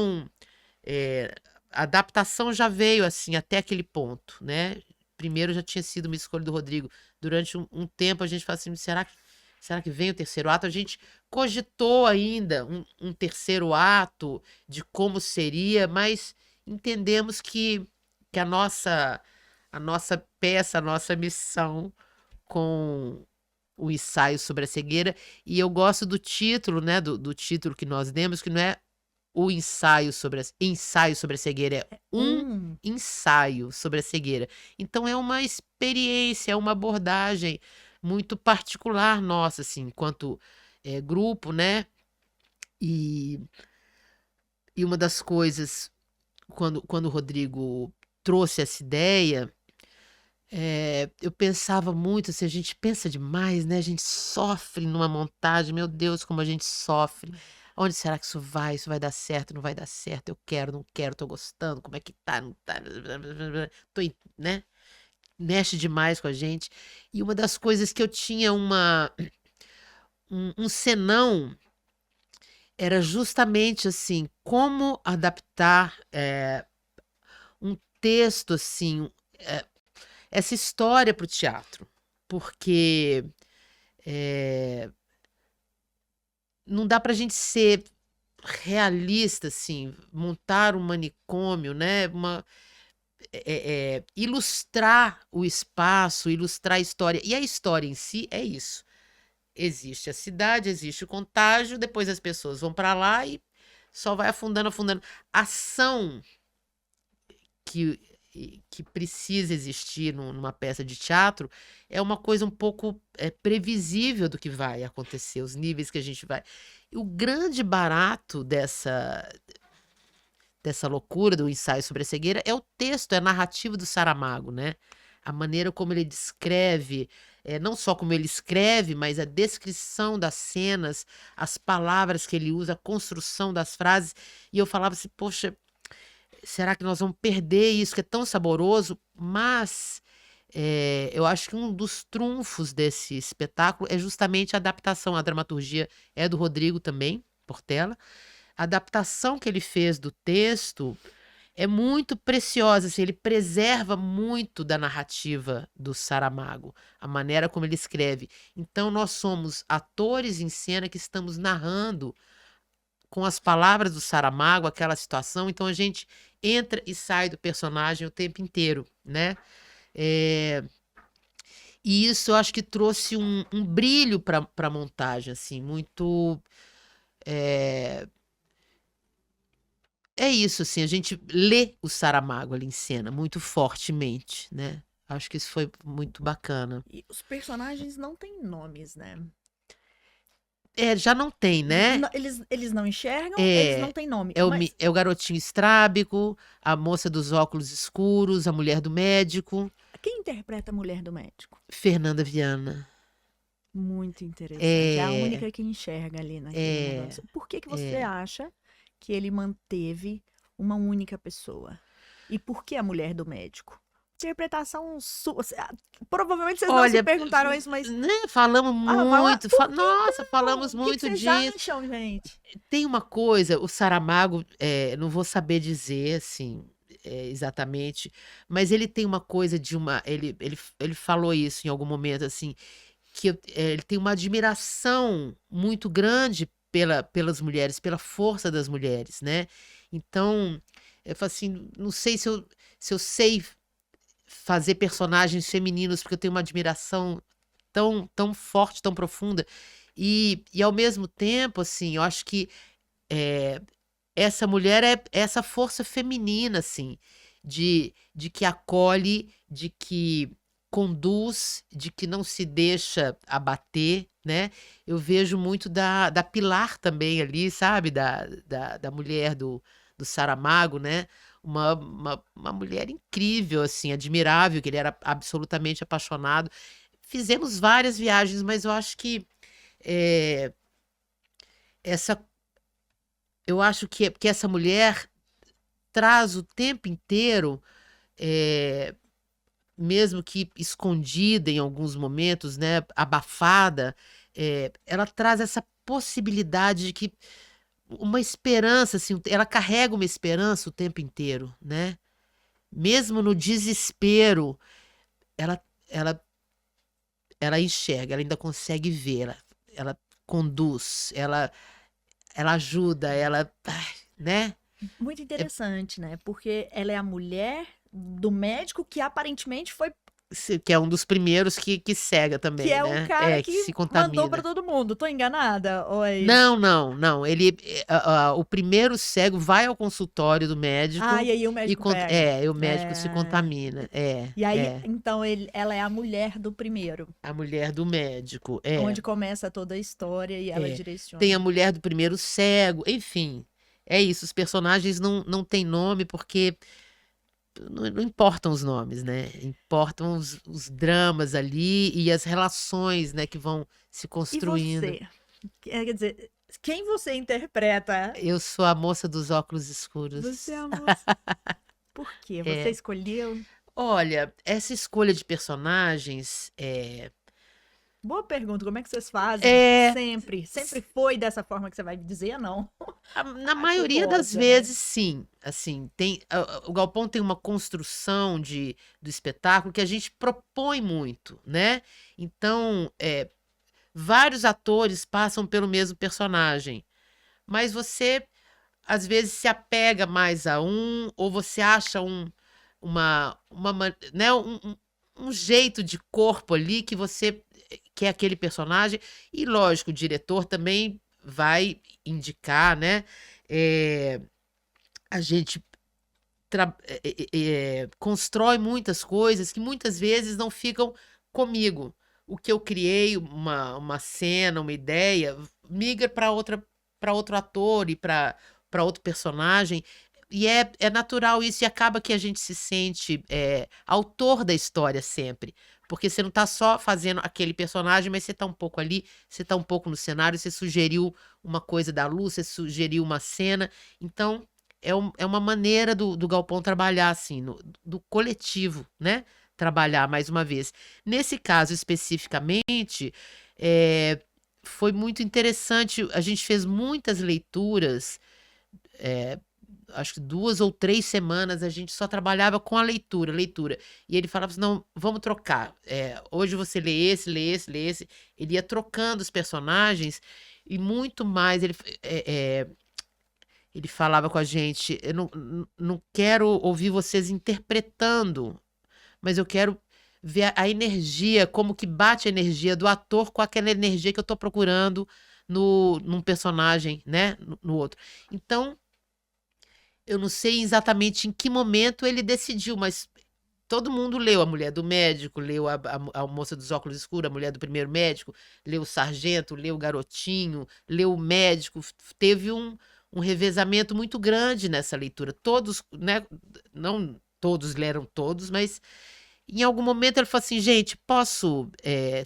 a adaptação já veio assim até aquele ponto, né? Primeiro já tinha sido uma escolha do Rodrigo. Durante um tempo a gente fala assim, será que vem o terceiro ato? A gente cogitou ainda um terceiro ato de como seria, mas entendemos que a nossa peça, a nossa missão com o ensaio sobre a cegueira, e eu gosto do título, né, do título que nós demos, que não é o ensaio sobre a cegueira, é um ensaio sobre a cegueira. Então é uma experiência, é uma abordagem muito particular nossa, assim, enquanto grupo, né? E uma das coisas, quando o Rodrigo trouxe essa ideia, eu pensava muito, assim, a gente pensa demais, né? A gente sofre numa montagem, meu Deus, como a gente sofre. Onde será que isso vai? Isso vai dar certo? Não vai dar certo? Eu quero, não quero, tô gostando, como é que tá? Não tá? Né? Mexe demais com a gente. E uma das coisas que eu tinha um senão era justamente assim, como adaptar um texto assim, essa história para o teatro, porque não dá para a gente ser realista, assim, montar um manicômio, né? Ilustrar o espaço, ilustrar a história. E a história em si é isso. Existe a cidade, existe o contágio, depois as pessoas vão para lá e só vai afundando, afundando. A ação que precisa existir numa peça de teatro é uma coisa um pouco previsível do que vai acontecer, os níveis que a gente vai. E o grande barato dessa loucura do ensaio sobre a cegueira é o texto, é a narrativa do Saramago, né? A maneira como ele descreve, não só como ele escreve, mas a descrição das cenas, as palavras que ele usa, a construção das frases. E eu falava assim, poxa, será que nós vamos perder isso que é tão saboroso? Mas eu acho que um dos trunfos desse espetáculo é justamente a adaptação. A dramaturgia é do Rodrigo também, Portela. A adaptação que ele fez do texto é muito preciosa, assim, ele preserva muito da narrativa do Saramago, a maneira como ele escreve. Então, nós somos atores em cena que estamos narrando com as palavras do Saramago aquela situação. Então, a gente entra e sai do personagem o tempo inteiro, né? É, e isso eu acho que trouxe um brilho para a montagem, assim, muito. É, é isso, assim, a gente lê o Saramago ali em cena muito fortemente, né? Acho que isso foi muito bacana. E os personagens não têm nomes, né? É, já não tem, né? Eles não enxergam, eles não É, têm nome. é, Mas é o garotinho estrábico, a moça dos óculos escuros, a mulher do médico, quem interpreta a mulher do médico? Fernanda Viana. Muito interessante. É a É, única que enxerga ali naquele é, negócio. Por que que você é. acha que ele manteve uma única pessoa? E por que a mulher do médico? Interpretação sua. Provavelmente vocês não se Olha, perguntaram isso, mas. né, falamos Ah, vai lá. muito, Por que nossa, então? falamos O que que muito vocês disso. acham, gente? Tem uma coisa, o Saramago, não vou saber dizer assim, exatamente, mas ele tem uma coisa de uma. Ele falou isso em algum momento, assim, que ele tem uma admiração muito grande pelas mulheres, pela força das mulheres, né? Então, eu falo assim, não sei se eu sei fazer personagens femininos, porque eu tenho uma admiração tão forte, tão profunda. E ao mesmo tempo, assim, eu acho que é, essa mulher é essa força feminina, assim, de que acolhe, de que conduz, de que não se deixa abater, né? Eu vejo muito da Pilar também ali, sabe? Da mulher do Saramago, né? Uma mulher incrível, assim, admirável, que ele era absolutamente apaixonado. Fizemos várias viagens, mas eu acho que é, essa, eu acho que essa mulher traz o tempo inteiro, eh, mesmo que escondida em alguns momentos, né, abafada, ela traz essa possibilidade de que uma esperança, assim, ela carrega uma esperança o tempo inteiro, né? Mesmo no desespero, ela, ela, ela enxerga, ela ainda consegue ver, ela conduz, ela ajuda, ela, né? Muito É, interessante, né? Porque ela é a mulher do médico que aparentemente foi. que é um dos primeiros que cega Que também, é o né? cara Que que se mandou pra contamina. todo mundo. Tô enganada? Oi. Não, não, não. Ele, o primeiro cego vai ao consultório do Ah, médico e aí o médico pega. e o médico se É. contamina. E aí, então, ela é a mulher do primeiro, A mulher do médico, onde começa toda a história e ela é. Tem a direciona. mulher do primeiro cego, enfim. É isso, os personagens não têm nome porque não importam os nomes, né? Importam os dramas ali e as relações, né, que vão se E construindo. você? Quer dizer, quem você interpreta? Eu sou a moça dos óculos Você é escuros. a moça. Por quê? Você É. escolheu? Olha, essa escolha de personagens Boa pergunta, como é que vocês fazem? é Sempre. Sempre foi dessa forma que você vai me dizer, não? na Ai, maioria das curiosa, né? vezes, sim. Assim, o Galpão tem uma construção do espetáculo que a gente propõe muito, né? Então, vários atores passam pelo mesmo personagem, mas você às vezes se apega mais a um, ou você acha né, um jeito de corpo ali que você quer aquele personagem, e lógico, o diretor também vai indicar, né? É, a gente constrói muitas coisas que muitas vezes não ficam comigo. O que eu criei, uma cena, uma ideia, migra para outro ator e para outro personagem. E é natural isso, e acaba que a gente se sente autor da história sempre. Porque você não está só fazendo aquele personagem, mas você está um pouco ali, você está um pouco no cenário, você sugeriu uma coisa da luz, você sugeriu uma cena. Então, é uma maneira do Galpão trabalhar assim, do coletivo, né? Trabalhar mais uma vez. Nesse caso especificamente, é, foi muito interessante. A gente fez muitas leituras, é, acho que 2 ou 3 semanas a gente só trabalhava com a leitura, leitura. E ele falava assim: não, vamos trocar. Hoje você lê esse, lê esse, lê esse. Ele ia trocando os personagens e muito mais. ele falava com a gente, eu não quero ouvir vocês interpretando, mas eu quero ver a energia, como que bate a energia do ator com aquela energia que eu tô procurando num personagem, né? No outro. Então, eu não sei exatamente em que momento ele decidiu, mas todo mundo leu A Mulher do Médico, leu a Moça dos Óculos Escuros, A Mulher do Primeiro Médico, leu o Sargento, leu o Garotinho, leu o Médico. Teve um revezamento muito grande nessa leitura. Todos, né? Não todos leram todos, mas em algum momento ele falou assim, gente,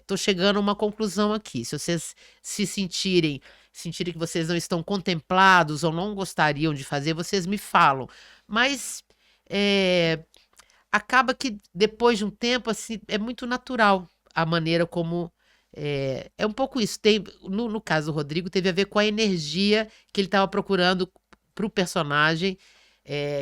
tô chegando a uma conclusão aqui. Se vocês se sentirem que vocês não estão contemplados ou não gostariam de fazer, vocês me falam. Mas é, acaba que depois de um tempo, assim, é muito natural a maneira como. É um pouco isso. No caso do Rodrigo, teve a ver com a energia que ele estava procurando para o personagem,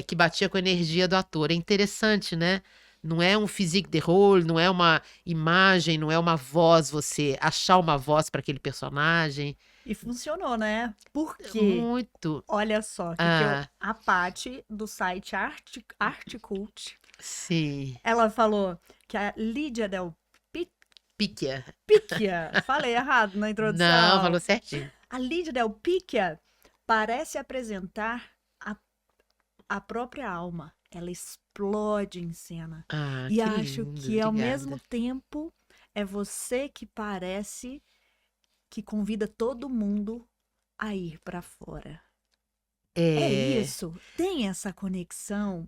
que batia com a energia do ator. É interessante, né? Não é um physique de rôle, não é uma imagem, não é uma voz, você achar uma voz para aquele personagem. E funcionou, né? Porque, Muito. olha só, Ah, a Paty, do site Articult, sim. ela falou que a Lídia Del Píquia. Picchia, falei errado na Não, introdução. falou certinho. A Lídia Del Picchia parece apresentar a própria alma. Ela explode em cena. Ah, E que acho lindo, que ao obrigada. mesmo tempo é você que parece que convida todo mundo a ir pra fora. É isso? Tem essa conexão?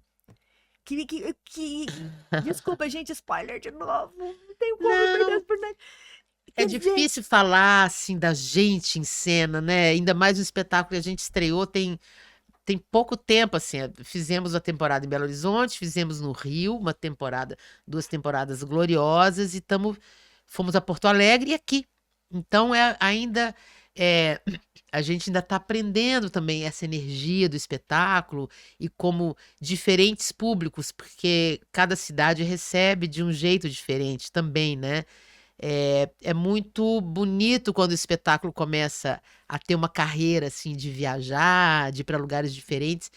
Desculpa, gente, spoiler de novo. Não tenho como perder Não, essa oportunidade. é Quer dizer, difícil falar assim da gente em cena, né? Ainda mais um espetáculo que a gente estreou tem pouco tempo, assim. Fizemos a temporada em Belo Horizonte, fizemos no Rio, duas temporadas gloriosas, e fomos a Porto Alegre e aqui. Então é, a gente ainda está aprendendo também essa energia do espetáculo e como diferentes públicos, porque cada cidade recebe de um jeito diferente também, né? É muito bonito quando o espetáculo começa a ter uma carreira assim de viajar, de ir para lugares diferentes,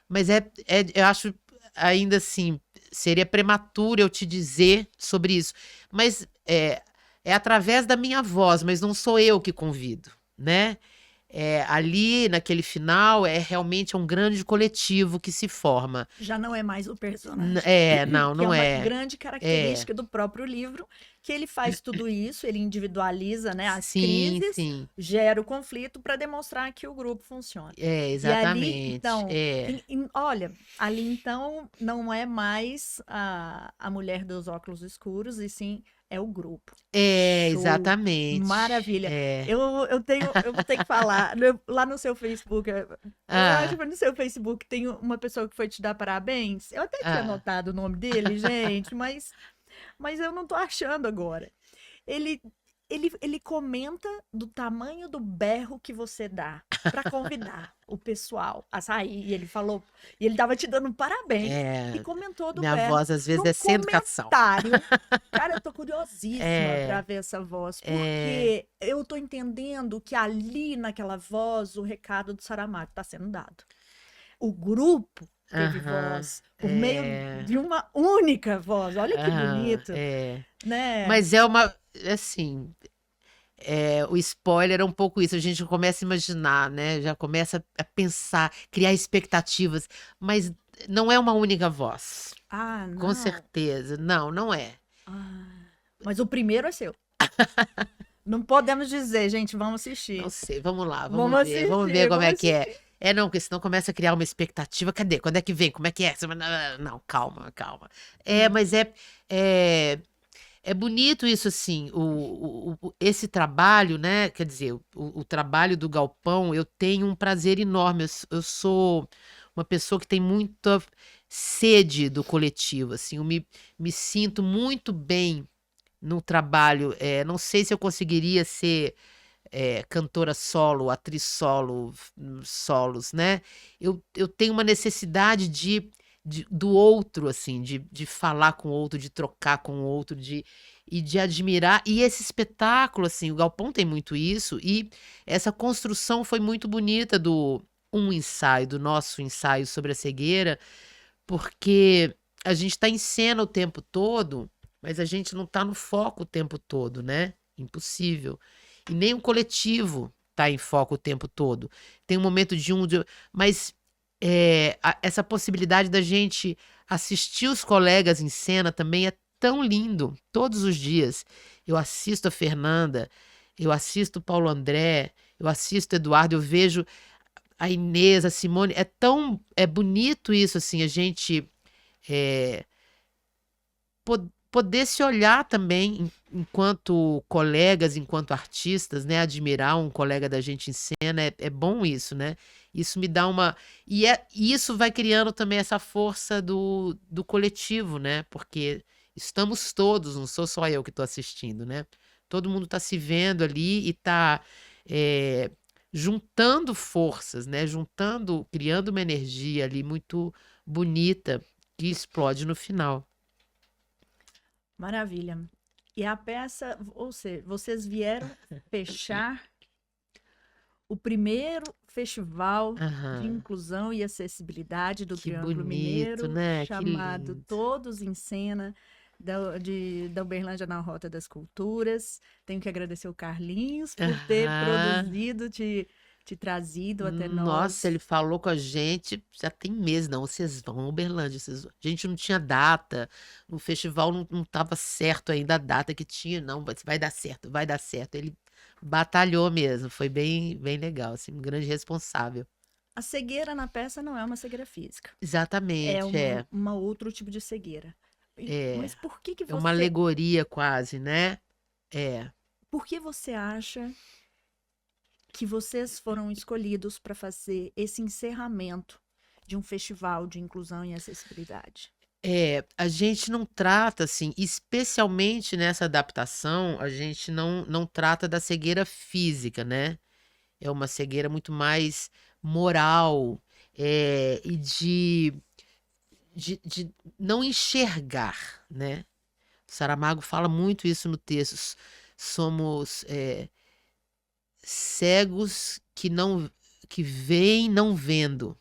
mas eu acho ainda assim, seria prematuro eu te dizer sobre isso. Mas é através da minha voz, mas não sou eu que convido, né? Ali, naquele final, realmente um grande coletivo que se forma. já não é mais o personagem. Não, Que é não uma é. grande característica do próprio livro, que ele faz tudo isso, ele individualiza, né, as Sim, crises, sim. gera o conflito para demonstrar que o grupo funciona. E ali, Exatamente. então, olha, ali então não é mais a mulher dos óculos escuros, e sim é o grupo. Show, Exatamente. maravilha. Eu vou ter que falar, lá no seu Facebook, eu acho que foi no seu Facebook, tem uma pessoa que foi te dar parabéns. Eu até tinha anotado o nome dele, gente, mas eu não tô achando agora. Ele comenta do tamanho do berro que você dá para convidar o pessoal a sair. E ele falou, e ele tava te dando parabéns e comentou do Minha berro voz às vezes num é sem educação. comentário. Cara, eu tô curiosíssima para ver essa voz, porque eu tô entendendo que ali naquela voz o recado do Saramago tá sendo dado. O grupo teve voz por meio de uma única voz. Olha que bonito, né? Mas assim, o spoiler é um pouco isso, a gente começa a imaginar, né? Já começa a pensar, criar expectativas, mas não é uma única voz. Ah, Com não. certeza. Não, não é. Mas o primeiro é seu. Não podemos dizer, gente, vamos assistir. Não sei, vamos lá, Vamos vamos assistir, ver como é vamos que é. Não, porque senão começa a criar uma expectativa. Cadê? Quando é que vem? Como é que é? Não, calma, calma. Mas é bonito isso, assim, esse trabalho, né? Quer dizer, o trabalho do Galpão, eu tenho um prazer enorme. Eu sou uma pessoa que tem muita sede do coletivo, assim, eu me sinto muito bem no trabalho. Não sei se eu conseguiria ser cantora solo, atriz solo, solos, né? Eu tenho uma necessidade do outro, assim, de falar com o outro, de trocar com o outro, e de admirar. E esse espetáculo, assim, o Galpão tem muito isso, e essa construção foi muito bonita um ensaio, do nosso ensaio sobre a cegueira, porque a gente está em cena o tempo todo, mas a gente não está no foco o tempo todo, né? Impossível. E nem o coletivo está em foco o tempo todo. Tem um momento mas essa possibilidade da gente assistir os colegas em cena também é tão lindo, todos os dias. Eu assisto a Fernanda, eu assisto o Paulo André, eu assisto o Eduardo, eu vejo a Inês, a Simone. É bonito isso, assim, a gente é, poder se olhar também enquanto colegas, enquanto artistas, né? Admirar um colega da gente em cena, é bom isso, né? Isso me dá uma. E isso vai criando também essa força do coletivo, né? Porque estamos todos, não sou só eu que estou assistindo, né? Todo mundo está se vendo ali e está juntando forças, né? Juntando, criando uma energia ali muito bonita que explode no final. Maravilha. E a peça, ou seja, vocês vieram fechar o primeiro festival de Aham. inclusão e acessibilidade do Que Triângulo bonito, Mineiro, né? Que chamado lindo. Todos em Cena, da Uberlândia na Rota das Culturas. Tenho que agradecer o Carlinhos por ter Aham. produzido, te trazido até Nossa, nós. ele falou com a gente já tem meses, não, vocês vão a Uberlândia, a gente não tinha data, o festival não estava certo ainda a data que tinha, não, vai dar certo, vai dar certo. Ele batalhou mesmo, foi bem, bem legal, assim, um grande responsável. A cegueira na peça não é uma cegueira física, é Exatamente, uma outro tipo de cegueira. é, Mas por que que é uma você, alegoria quase, né? É. por que você acha que vocês foram escolhidos para fazer esse encerramento de um festival de inclusão e acessibilidade? A gente não trata assim, especialmente nessa adaptação, a gente não trata da cegueira física, né? É uma cegueira muito mais moral, e de não enxergar, né? O Saramago fala muito isso no texto. Somos cegos que veem não vendo.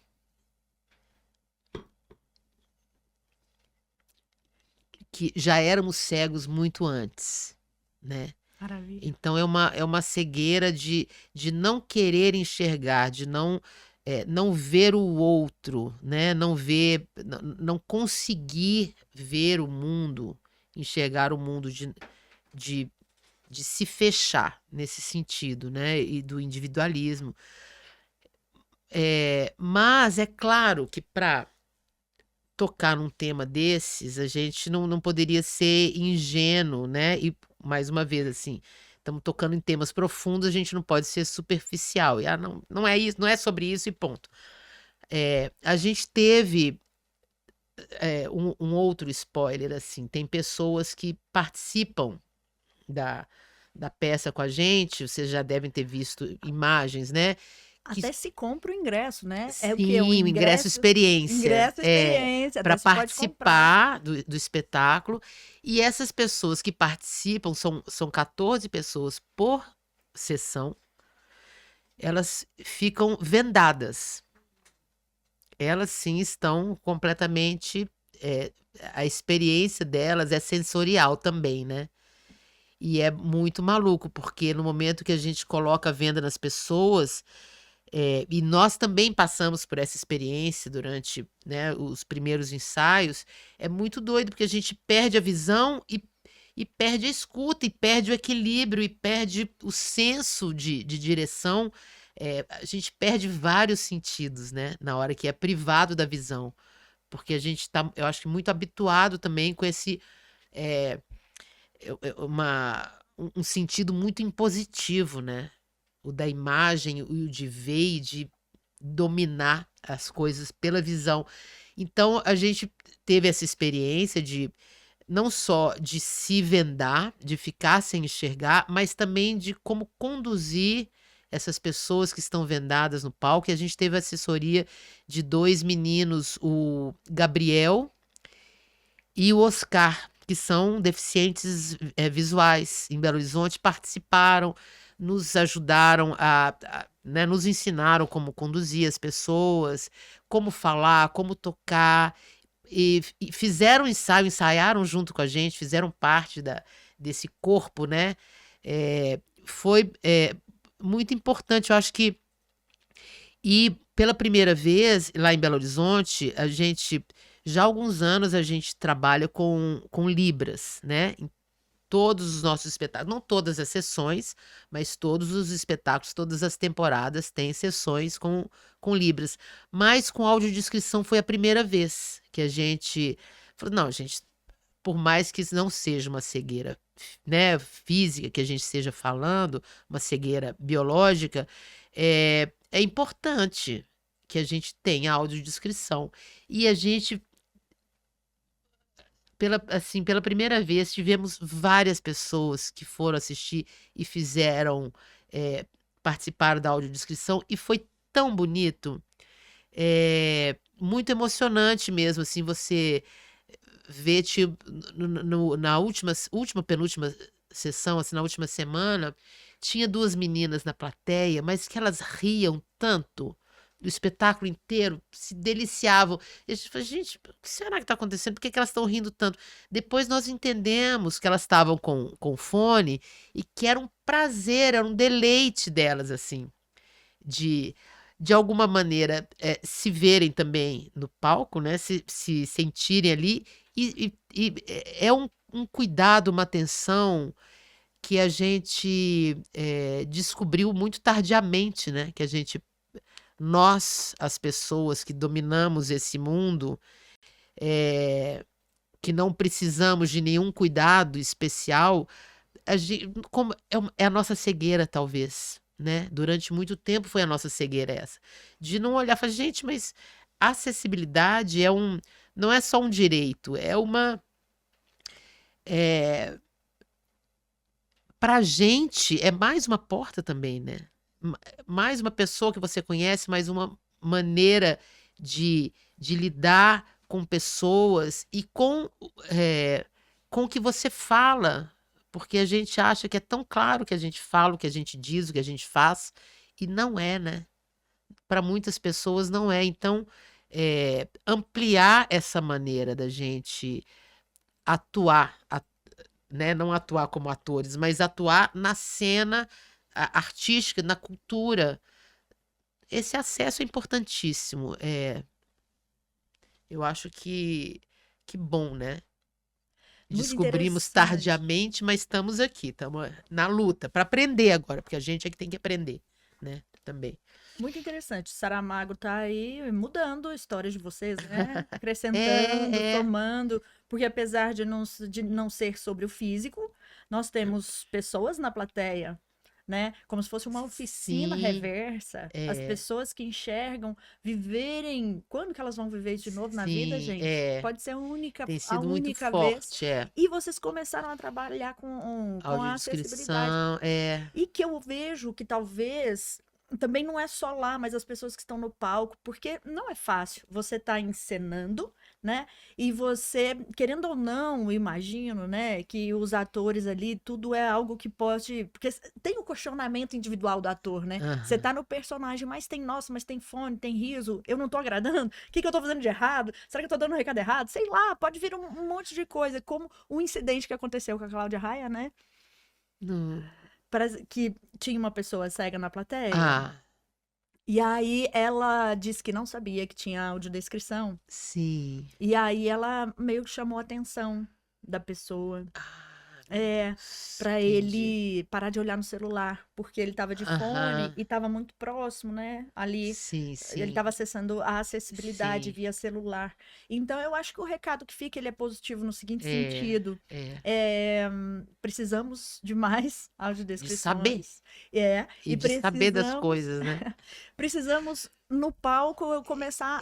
Que já éramos cegos muito antes, né? Maravilha. Então é uma cegueira de não querer enxergar, de não ver o outro, né? Não ver, não conseguir ver o mundo, enxergar o mundo, de, de se fechar nesse sentido, né? E do individualismo. Mas é claro que para tocar num tema desses, a gente não poderia ser ingênuo, né? E, mais uma vez, assim, estamos tocando em temas profundos, a gente não pode ser superficial. E, não é isso, não é sobre isso e ponto. A gente teve um outro spoiler, assim, tem pessoas que participam da, da peça com a gente, vocês já devem ter visto imagens, né? Que Até se compra o ingresso, né? É o quê? O Sim, o ingresso experiência, experiência, até para se pode comprar. participar do espetáculo. E essas pessoas que participam, são 14 pessoas por sessão, elas ficam vendadas. Elas sim estão completamente. é, a experiência delas é sensorial também, né? E é muito maluco, porque no momento que a gente coloca a venda nas pessoas, e nós também passamos por essa experiência durante, né, os primeiros ensaios. É muito doido, porque a gente perde a visão e perde a escuta, e perde o equilíbrio, e perde o senso de direção. A gente perde vários sentidos, né, na hora que é privado da visão. Porque a gente está, eu acho que muito habituado também com esse. é, um sentido muito impositivo, né? O da imagem e o de ver e de dominar as coisas pela visão. Então a gente teve essa experiência de não só de se vendar, de ficar sem enxergar, mas também de como conduzir essas pessoas que estão vendadas no palco. E a gente teve a assessoria de dois meninos, o Gabriel e o Oscar, que são deficientes visuais em Belo Horizonte, participaram nos ajudaram né, nos ensinaram como conduzir as pessoas, como falar, como tocar, e fizeram ensaio, ensaiaram junto com a gente, fizeram parte desse corpo, né? Foi muito importante, eu acho que. E pela primeira vez, lá em Belo Horizonte, já há alguns anos, a gente trabalha com Libras, né? Em todos os nossos espetáculos, não todas as sessões, mas todos os espetáculos, todas as temporadas têm sessões com Libras. Mas com audiodescrição foi a primeira vez que a gente falou, não, gente, por mais que isso não seja uma cegueira, né, física, que a gente esteja falando, uma cegueira biológica, é importante que a gente tenha audiodescrição. E a gente, pela primeira vez, tivemos várias pessoas que foram assistir e participaram da audiodescrição, e foi tão bonito, muito emocionante mesmo, assim, você ver, tipo, na penúltima sessão, assim, na última semana, tinha duas meninas na plateia, mas que elas riam tanto do espetáculo inteiro, se deliciavam. E a gente falou, gente, o que será que está acontecendo? Por que elas estão rindo tanto? Depois nós entendemos que elas estavam com fone e que era um prazer, era um deleite delas, assim, de alguma maneira se verem também no palco, né? Se sentirem ali. E é um cuidado, uma atenção que a gente descobriu muito tardiamente, né? Que nós, as pessoas que dominamos esse mundo, que não precisamos de nenhum cuidado especial, é a nossa cegueira, talvez, né? Durante muito tempo foi a nossa cegueira essa. De não olhar e falar, gente, mas a acessibilidade não é só um direito, pra gente, é mais uma porta também, né? Mais uma pessoa que você conhece, mais uma maneira de lidar com pessoas e com o que você fala, porque a gente acha que é tão claro o que a gente fala, o que a gente diz, o que a gente faz, e não é, né? Para muitas pessoas não é. Então, ampliar essa maneira da gente atuar, né? Não atuar como atores, mas atuar na cena artística, na cultura. Esse acesso é importantíssimo. Eu acho que bom, né? Muito Descobrimos interessante. tardiamente, mas estamos aqui, estamos na luta para aprender agora, porque a gente é que tem que aprender, né? Também. Muito interessante. Saramago tá aí mudando a história de vocês, né? Acrescentando, somando, porque apesar de não ser sobre o físico, nós temos pessoas na plateia, né? Como se fosse uma oficina Sim, reversa. As pessoas que enxergam viverem. Quando que elas vão viver isso de novo na vida, sim, gente? Pode ser tem a sido muito única vez. forte, E vocês começaram a trabalhar com a acessibilidade. audiodescrição, E que eu vejo que talvez também não é só lá, mas as pessoas que estão no palco, porque não é fácil. Você tá encenando, né? E você, querendo ou não, imagino, né, que os atores ali, tudo é algo que pode. Porque tem o questionamento individual do ator, né? Você tá no personagem, mas tem, nossa, mas tem fone, tem riso, eu não tô agradando? O que eu tô fazendo de errado? Será que eu tô dando um recado errado? Sei lá, pode vir um monte de coisa, como o incidente que aconteceu com a Cláudia Raia, né? Que tinha uma pessoa cega na plateia. E aí ela disse que não sabia que tinha audiodescrição. Sim. E aí ela meio que chamou a atenção da pessoa. Pra ele parar de olhar no celular, porque ele tava de fone e tava muito próximo, né? Ali. Sim, Ele sim. tava acessando a acessibilidade Sim. via celular. Então, eu acho que o recado que fica, ele é positivo no seguinte sentido. Precisamos de mais audiodescrições. De saber. E de saber das precisamos, coisas, né? precisamos, no palco, eu começar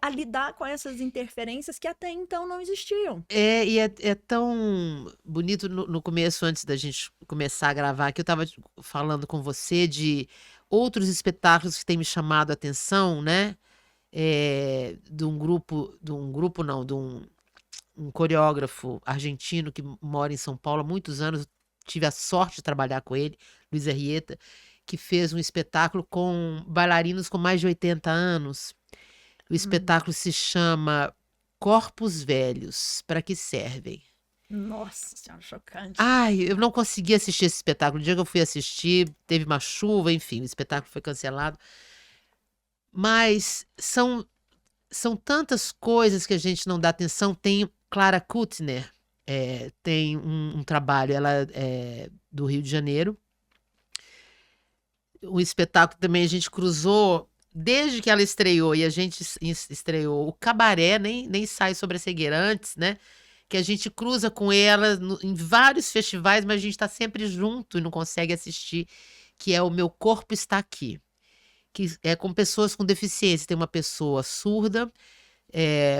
a lidar com essas interferências que até então não existiam. E é tão bonito no começo, antes da gente começar a gravar, que eu estava falando com você de outros espetáculos que têm me chamado a atenção, né? De um coreógrafo argentino que mora em São Paulo há muitos anos. tive a sorte de trabalhar com ele, Luiz Arrieta, que fez um espetáculo com bailarinos com mais de 80 anos. O espetáculo se chama Corpos Velhos, para que servem? Nossa Senhora, chocante. Ai, eu não consegui assistir esse espetáculo. O dia que eu fui assistir, teve uma chuva, enfim, o espetáculo foi cancelado. Mas são tantas coisas que a gente não dá atenção. Tem Clara Kuttner, tem um trabalho, ela é do Rio de Janeiro. O espetáculo também a gente cruzou, desde que ela estreou, e a gente estreou o Cabaré, nem sai sobre a cegueira antes, né? Que a gente cruza com ela em vários festivais, mas a gente está sempre junto e não consegue assistir, que é O Meu Corpo Está Aqui, que é com pessoas com deficiência. Tem uma pessoa surda,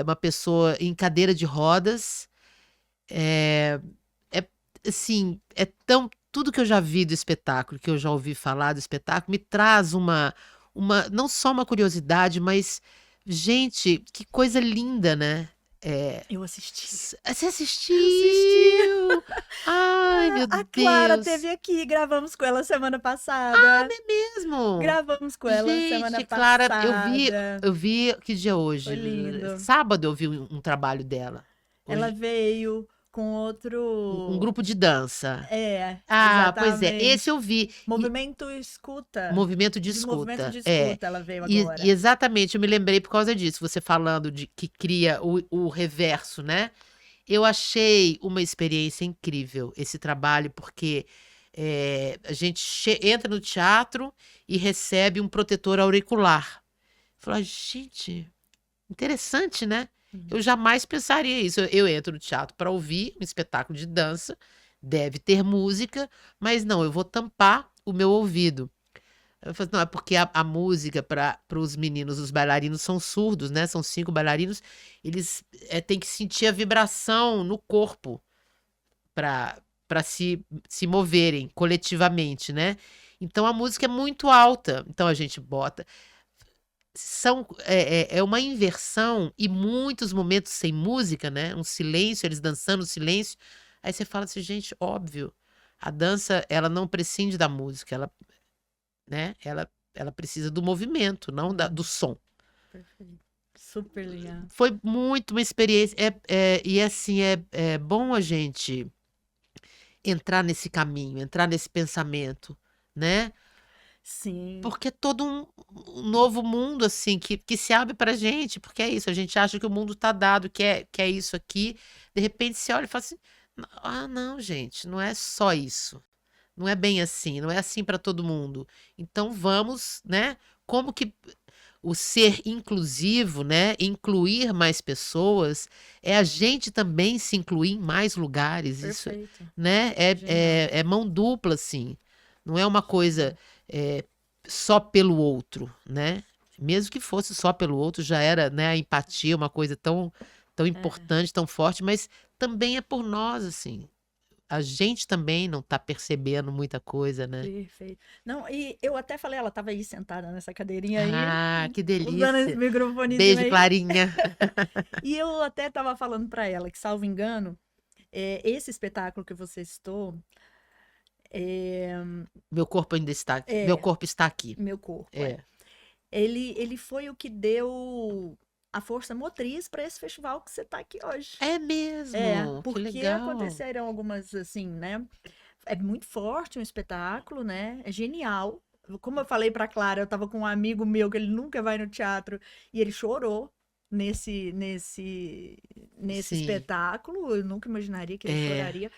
uma pessoa em cadeira de rodas, assim, tudo que eu já vi do espetáculo, que eu já ouvi falar do espetáculo, me traz não só uma curiosidade, mas, gente, que coisa linda, né? Eu assisti. Você assistiu? Assisti. Ai, meu A Clara Deus. teve aqui, gravamos com ela semana passada. Não é mesmo? Gravamos com ela semana Gente, Clara, passada. eu vi, que dia é hoje? Foi lindo. Sábado eu vi um trabalho dela. Ela veio com outro... Um grupo de dança. Pois é, exatamente. esse eu vi. Movimento Escuta. Movimento de Escuta. Movimento de Escuta, ela veio agora. E exatamente, eu me lembrei por causa disso, você falando de que cria o reverso, né? Eu achei uma experiência incrível esse trabalho, porque a gente entra no teatro e recebe um protetor auricular. Falei, gente, interessante, né? Eu jamais pensaria isso. Eu entro no teatro para ouvir um espetáculo de dança, deve ter música, mas não, eu vou tampar o meu ouvido. Eu falei, não, é porque a música para os meninos, os bailarinos são surdos, né? São 5 bailarinos, eles têm que sentir a vibração no corpo para se moverem coletivamente, né? Então a música é muito alta, então a gente bota. É uma inversão e muitos momentos sem música, né? Um silêncio, eles dançando no silêncio. Aí você fala assim, gente, óbvio, a dança, ela não prescinde da música, ela precisa do movimento, não do som. Perfeito. Super legal. Foi muito uma experiência, e assim, é bom a gente entrar nesse caminho, entrar nesse pensamento, né? Sim. Porque é todo um novo mundo, assim, que se abre pra gente, porque é isso, a gente acha que o mundo tá dado, que é isso aqui, de repente você olha e fala assim, não, gente, não é só isso, não é bem assim, não é assim para todo mundo, então vamos, né, como que o ser inclusivo, né, incluir mais pessoas, é a gente também se incluir em mais lugares, Perfeito. isso, né, é mão dupla, assim, não é uma coisa só pelo outro, né? Mesmo que fosse só pelo outro, já era, né, a empatia, uma coisa tão importante, tão forte, mas também é por nós, assim. A gente também não tá percebendo muita coisa, né? Perfeito. Não, e eu até falei, ela estava aí sentada nessa cadeirinha aí. Ah, que delícia. Usando esse microfonezinho Beijo, aí. Clarinha. E eu até estava falando para ela que, salvo engano, esse espetáculo que você citou, Meu corpo ainda está aqui. Meu corpo está aqui. Meu corpo, Ele foi o que deu a força motriz para esse festival que você está aqui hoje. É mesmo? Porque que legal. aconteceram algumas, assim, né? É muito forte um espetáculo, né? É genial. Como eu falei para Clara, eu estava com um amigo meu que ele nunca vai no teatro e ele chorou nesse espetáculo. Eu nunca imaginaria que ele choraria.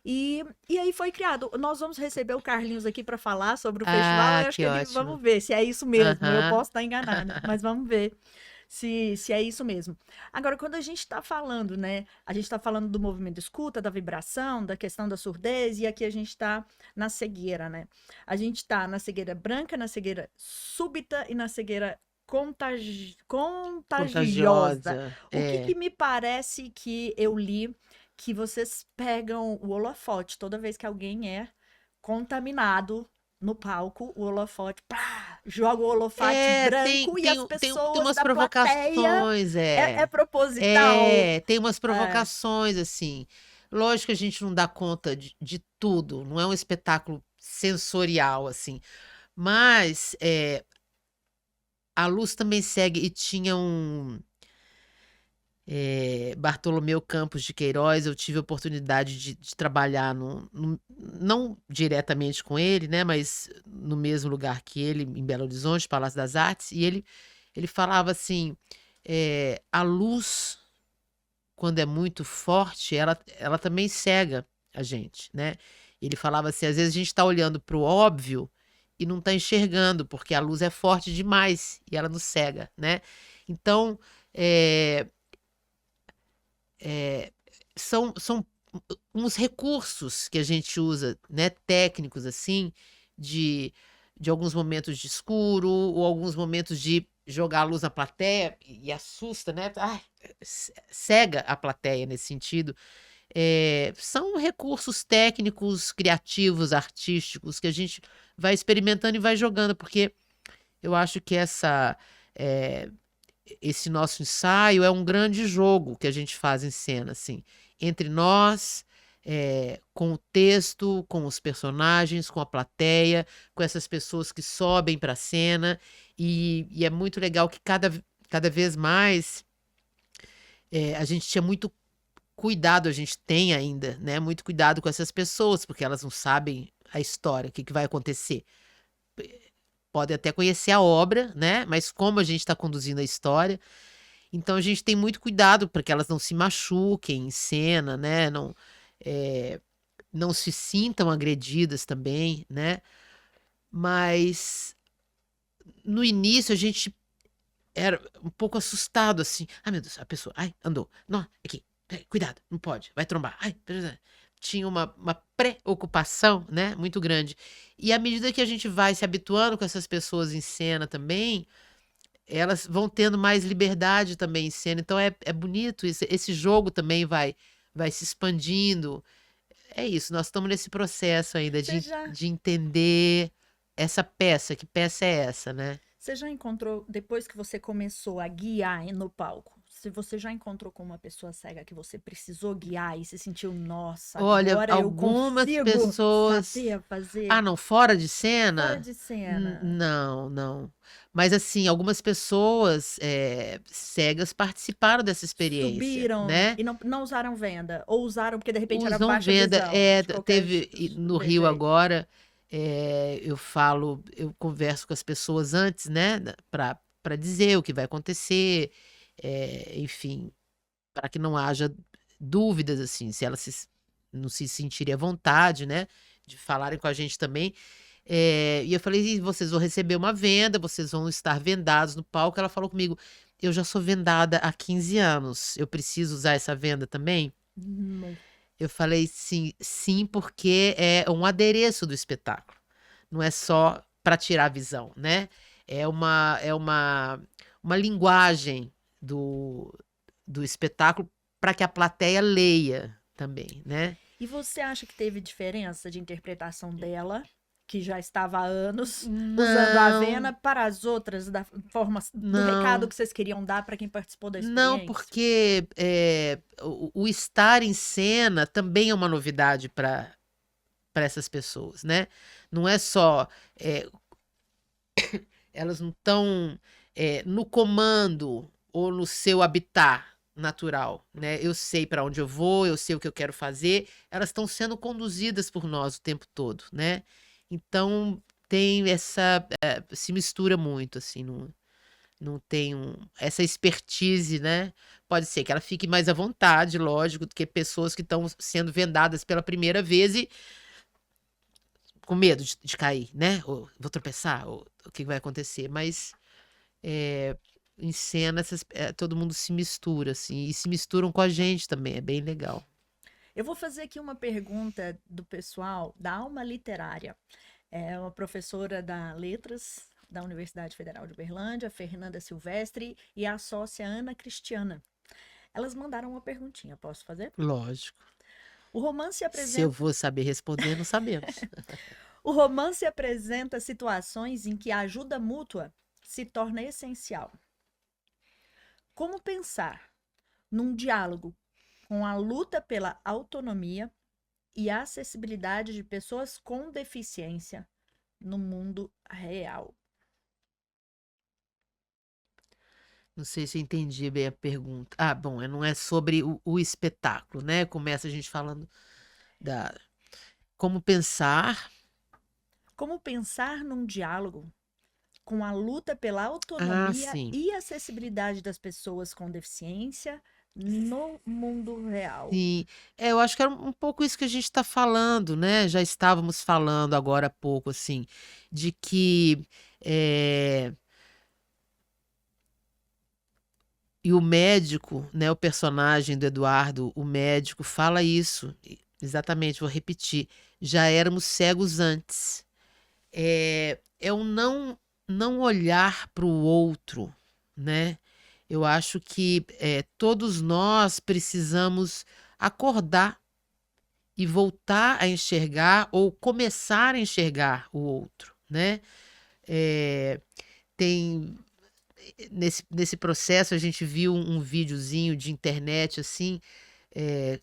E aí foi criado. Nós vamos receber o Carlinhos aqui para falar sobre o festival. Eu acho que vamos ver se é isso mesmo. Eu posso estar enganada, mas vamos ver se é isso mesmo. Agora, quando a gente está falando, né? A gente está falando do movimento escuta, da vibração, da questão da surdez, e aqui a gente está na cegueira, né? A gente está na cegueira branca, na cegueira súbita e na cegueira contagiosa. O que me parece que eu li que vocês pegam o holofote toda vez que alguém é contaminado no palco, o holofote, pá, joga o holofote branco e as pessoas tem umas da provocações, plateia, é proposital. Tem umas provocações, assim. Lógico que a gente não dá conta de tudo, não é um espetáculo sensorial, assim. Mas a luz também segue e tinha Bartolomeu Campos de Queiroz, eu tive a oportunidade de trabalhar não diretamente com ele, né, mas no mesmo lugar que ele, em Belo Horizonte, Palácio das Artes, e ele falava assim, a luz, quando é muito forte, ela também cega a gente, né? Ele falava assim, às vezes a gente está olhando para o óbvio e não está enxergando, porque a luz é forte demais e ela nos cega, né? Então, é, é, são uns recursos que a gente usa, né, técnicos assim, de, de alguns momentos de escuro, ou alguns momentos de jogar a luz na plateia e assusta, né? Ai, cega a plateia nesse sentido. São recursos técnicos, criativos, artísticos que a gente vai experimentando e vai jogando, porque eu acho que eh, esse nosso ensaio é um grande jogo que a gente faz em cena, assim, entre nós, com o texto, com os personagens, com a plateia, com essas pessoas que sobem para a cena, e é muito legal que cada vez mais a gente tinha muito cuidado, a gente tem ainda, né? Muito cuidado com essas pessoas, porque elas não sabem a história, o que vai acontecer. Podem até conhecer a obra, né? Mas como a gente está conduzindo a história, então a gente tem muito cuidado para que elas não se machuquem em cena, né? Eh, não se sintam agredidas também, né? Mas no início a gente era um pouco assustado, assim. Ai, meu Deus, a pessoa, ai, andou. Não, aqui, cuidado, não pode, vai trombar. Ai, tinha uma preocupação, né, muito grande. E à medida que a gente vai se habituando com essas pessoas em cena também, elas vão tendo mais liberdade também em cena. Então é bonito isso. Esse jogo também vai se expandindo. É isso, nós estamos nesse processo ainda Você já, de entender essa peça. Que peça é essa, né? você já encontrou, depois que você começou a guiar no palco, se você já encontrou com uma pessoa cega que você precisou guiar e se sentiu, nossa, Olha, agora eu algumas consigo pessoas. saber fazer Ah, não, fora de fora cena? de cena? Não, não. Mas assim, algumas pessoas cegas participaram dessa experiência, Subiram né? e não usaram venda, ou usaram porque de repente era Usam baixa venda. visão, de qualquer Teve no Rio jeito. agora, eu converso com as pessoas antes, né? Para dizer o que vai acontecer, enfim, para que não haja dúvidas, assim, se elas não se sentirem à vontade, né? De falarem com a gente também. E eu falei, "E vocês vão receber uma venda, vocês vão estar vendados no palco." Ela falou comigo, eu já sou vendada há 15 anos, eu preciso usar essa venda também? Não. Eu falei sim, sim, porque é um adereço do espetáculo. Não é só para tirar a visão, né? É uma linguagem do espetáculo para que a plateia leia também, né? E você acha que teve diferença de interpretação dela, que já estava há anos usando a Não, Avena, para as outras, da forma do recado não, que vocês queriam dar para quem participou da não, experiência? porque o estar em cena também é uma novidade para essas pessoas, né? Não é só é, elas não estão no comando ou no seu habitat natural, né? Eu sei para onde eu vou, eu sei o que eu quero fazer, elas estão sendo conduzidas por nós o tempo todo, né? Então tem se mistura muito, assim, não tem essa expertise, né? Pode ser que ela fique mais à vontade, lógico, do que pessoas que estão sendo vendadas pela primeira vez e com medo de cair, né? Ou vou tropeçar, ou o que vai acontecer. Mas é, em cena todo mundo se mistura, assim, e se misturam com a gente também, é bem legal. Eu vou fazer aqui uma pergunta do pessoal da Alma Literária. É uma professora da Letras da Universidade Federal de Uberlândia, Fernanda Silvestre, e a sócia Ana Cristiana. Elas mandaram uma perguntinha, posso fazer? Lógico. O romance Se eu apresenta, vou saber responder, não sabemos. o romance apresenta situações em que a ajuda mútua se torna essencial. Como pensar num diálogo com a luta pela autonomia e acessibilidade de pessoas com deficiência no mundo real. Não sei se eu entendi bem a pergunta. Ah, bom, não é sobre o espetáculo, né? Começa a gente falando da como pensar. Como pensar num diálogo com a luta pela Ah, autonomia sim. e acessibilidade das pessoas com deficiência no mundo real? Sim. Eu acho que era um pouco isso que a gente está falando, né? Já estávamos falando agora há pouco, assim, de que eh, e o médico, né, o personagem do Eduardo, o médico, fala isso. Exatamente, vou repetir. Já éramos cegos antes. É o não olhar para o outro, né? Eu acho que todos nós precisamos acordar e voltar a enxergar ou começar a enxergar o outro, né? Eh, tem nesse processo a gente viu um videozinho de internet assim, eh,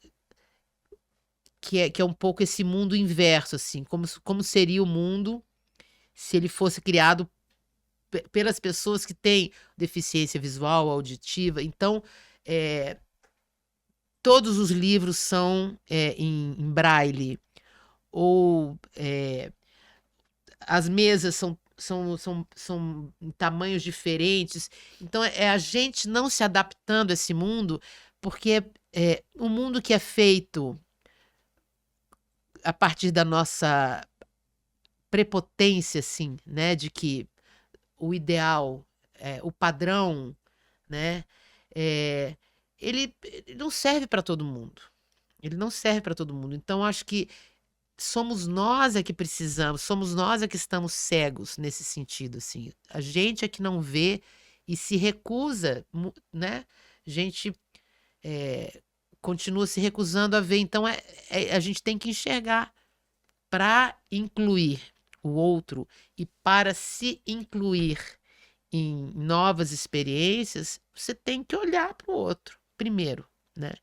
que é um pouco esse mundo inverso, assim, como seria o mundo se ele fosse criado pelas pessoas que têm deficiência visual, auditiva. Então, eh, todos os livros são em braille, ou as mesas são em tamanhos diferentes. Então, é a gente não se adaptando a esse mundo, porque um mundo que é feito a partir da nossa prepotência, assim, né, de que o ideal, o padrão, né, eh, ele não serve para todo mundo. Ele não serve para todo mundo. Então, acho que somos nós é que precisamos, somos nós é que estamos cegos nesse sentido, assim. A gente é que não vê e se recusa, né? A gente continua se recusando a ver. Então, a gente tem que enxergar para incluir o outro e para se incluir em novas experiências, você tem que olhar para o outro primeiro, né?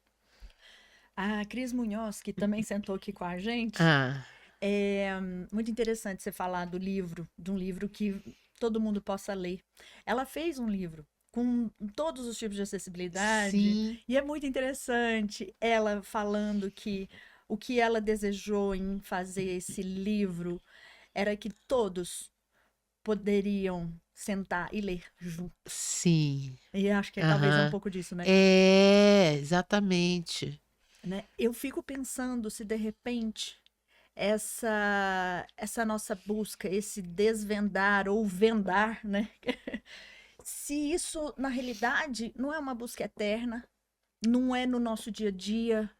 A Cris Munhoz, que também sentou aqui com a gente, Ah, é muito interessante você falar do livro, de um livro que todo mundo possa ler. Ela fez um livro com todos os tipos de acessibilidade, sim, e é muito interessante ela falando que o que ela desejou em fazer esse livro era que todos poderiam sentar e ler junto. sim, E acho que talvez é um aham. pouco disso, né? É, exatamente. Né? Eu fico pensando se de repente essa nossa busca, esse desvendar ou vendar, né? Se isso na realidade não é uma busca eterna, não é no nosso dia a dia,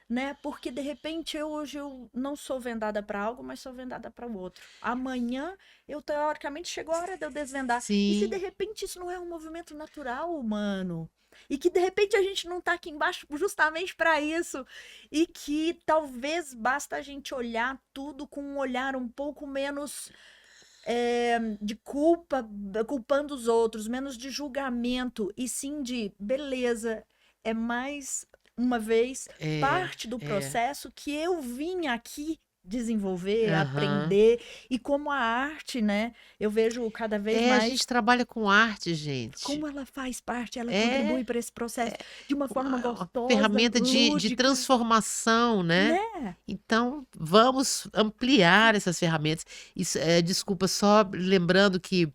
né? Porque de repente hoje eu não sou vendada para algo, mas sou vendada para o outro. Amanhã eu teoricamente chegou a hora de eu desvendar. E se de Sim, repente isso não é um movimento natural humano? E que de repente a gente não está aqui embaixo justamente para isso. E que talvez basta a gente olhar tudo com um olhar um pouco menos de culpa, culpando os outros, menos de julgamento, e sim de beleza, é mais uma vez é, parte do é. processo que eu vim aqui desenvolver, Aham. aprender, e como a arte, né, eu vejo cada vez A mais gente trabalha com arte, gente. como ela faz parte, ela É contribui para esse processo de uma forma uma gostosa, ferramenta de lúdica, transformação, né? né? Então, vamos ampliar essas ferramentas. Isso, desculpa, só lembrando que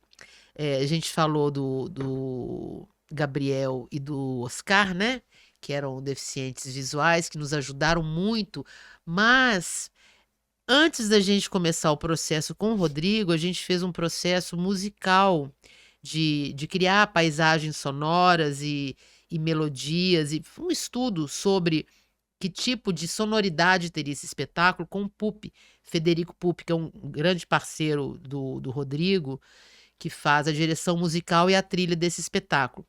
a gente falou do Gabriel e do Oscar, né? Que eram deficientes visuais, que nos ajudaram muito, mas antes da gente começar o processo com o Rodrigo, a gente fez um processo musical de criar paisagens sonoras e melodias, e um estudo sobre que tipo de sonoridade teria esse espetáculo com o Pupi, Federico Pupi, que é um grande parceiro do Rodrigo, que faz a direção musical e a trilha desse espetáculo.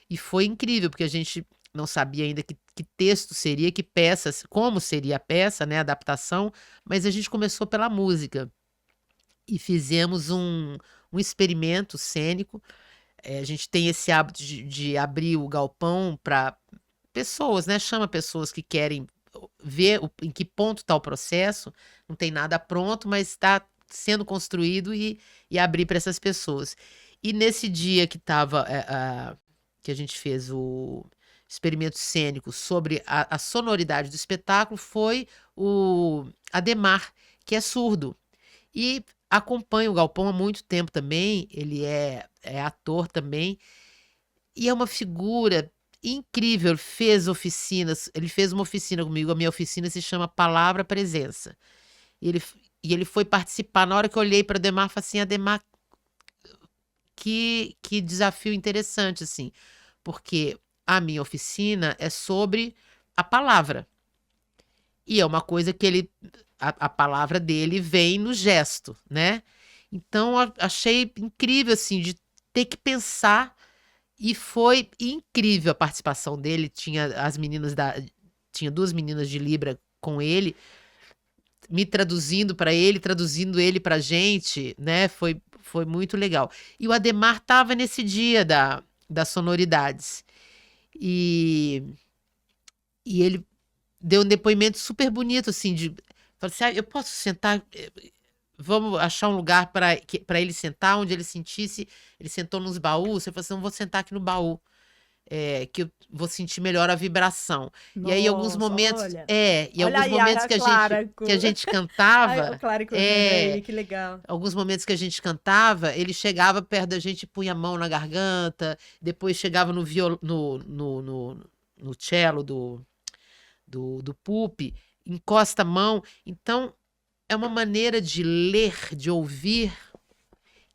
E foi incrível, porque a gente não sabia ainda que texto seria, que peças, como seria a peça, né, a adaptação, mas a gente começou pela música e fizemos um experimento cênico. A gente tem esse hábito de abrir o galpão para pessoas, né? Chama pessoas que querem ver em que ponto está o processo. Não tem nada pronto, mas está sendo construído e abrir para essas pessoas. E nesse dia que que a gente fez o experimento cênico sobre a sonoridade do espetáculo, foi o Ademar, que é surdo. E acompanha o Galpão há muito tempo também, ele é ator também, e é uma figura incrível. Ele fez uma oficina comigo, a minha oficina se chama Palavra Presença. E ele foi participar. Na hora que eu olhei para Ademar, eu falei assim, Ademar, que desafio interessante, assim, porque a minha oficina é sobre a palavra. E é uma coisa que a palavra dele vem no gesto, né? Então, achei incrível, assim, de ter que pensar, e foi incrível a participação dele. Tinha tinha 2 meninas de Libra com ele, me traduzindo para ele, traduzindo ele pra gente, né? Foi muito legal. E o Ademar estava nesse dia das sonoridades. E ele deu um depoimento super bonito, assim, falou assim, eu posso sentar, vamos achar um lugar para ele sentar, onde ele sentisse. Ele sentou nos baús, ele falou assim, não, vou sentar aqui no baú, que eu vou sentir melhor a vibração. E aí, alguns Nossa, momentos, olha. e Olha alguns aí, momentos a que Clara. a gente Ai, cantava, Clara com aí, que legal. alguns momentos que a gente cantava, ele chegava perto da gente, punha a mão na garganta, depois chegava no cello do Pupi, encosta a mão. Então, é uma maneira de ler, de ouvir,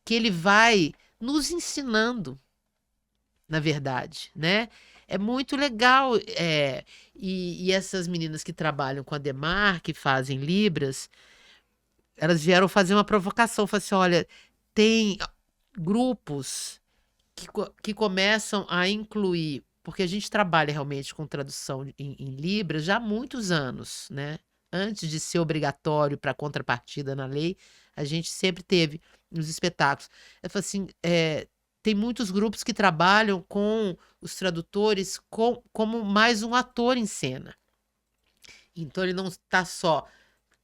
que ele vai nos ensinando, na verdade, né? É muito legal. E essas meninas que trabalham com a Ademar, que fazem Libras, elas vieram fazer uma provocação. Falaram assim, olha, tem grupos que começam a incluir, porque a gente trabalha realmente com tradução em Libras já há muitos anos, né? Antes de ser obrigatório para contrapartida na lei, a gente sempre teve nos espetáculos. Eu falo assim, tem muitos grupos que trabalham com os tradutores como mais um ator em cena. Então, ele não está só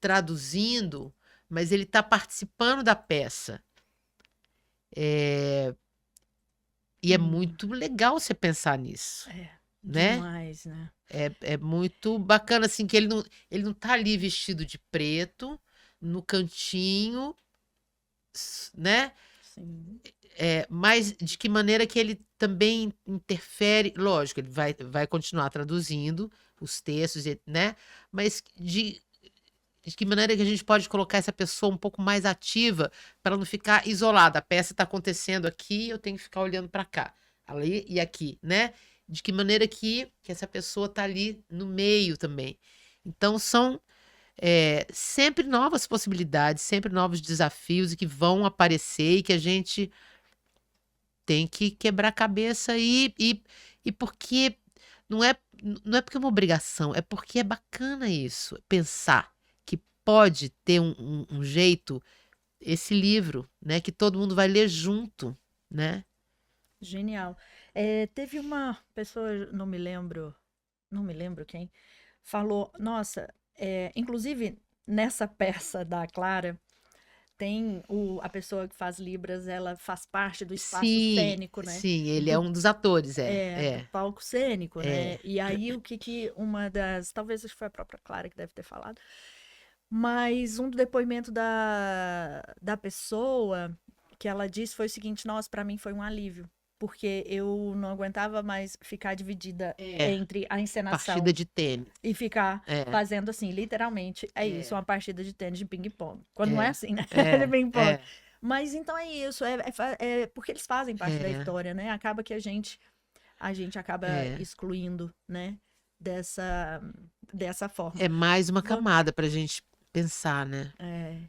traduzindo, mas ele está participando da peça. E é muito legal você pensar nisso, né? Demais, né? É muito bacana, assim, que ele não tá ali vestido de preto, no cantinho, né? Sim. Mas de que maneira que ele também interfere. Lógico, ele vai continuar traduzindo os textos, né? Mas de que maneira que a gente pode colocar essa pessoa um pouco mais ativa, para não ficar isolada. A peça está acontecendo aqui, eu tenho que ficar olhando para cá, ali e aqui, né? De que maneira que essa pessoa está ali no meio também. Então, são sempre novas possibilidades, sempre novos desafios, e que vão aparecer, e que a gente tem que quebrar a cabeça, e porque não é porque é uma obrigação, é porque é bacana isso, pensar que pode ter um jeito, esse livro, né, que todo mundo vai ler junto, né? Genial. Teve uma pessoa, não me lembro quem, falou, nossa, inclusive nessa peça da Clara, tem a pessoa que faz Libras, ela faz parte do espaço cênico, né? Sim, ele é um dos atores, Do palco cênico, né? É. E aí o que uma das, talvez acho que foi a própria Clara que deve ter falado, mas um depoimento da pessoa que ela disse foi o seguinte, nossa, para mim foi um alívio, porque eu não aguentava mais ficar dividida entre a encenação Partida de tênis. e ficar fazendo assim, literalmente, isso, uma partida de tênis de ping-pong. Quando não é assim, né? De ping-pong. Mas então é isso, porque eles fazem parte da história, né? Acaba que a gente acaba excluindo, né? Dessa forma. É mais uma camada pra gente pensar, né?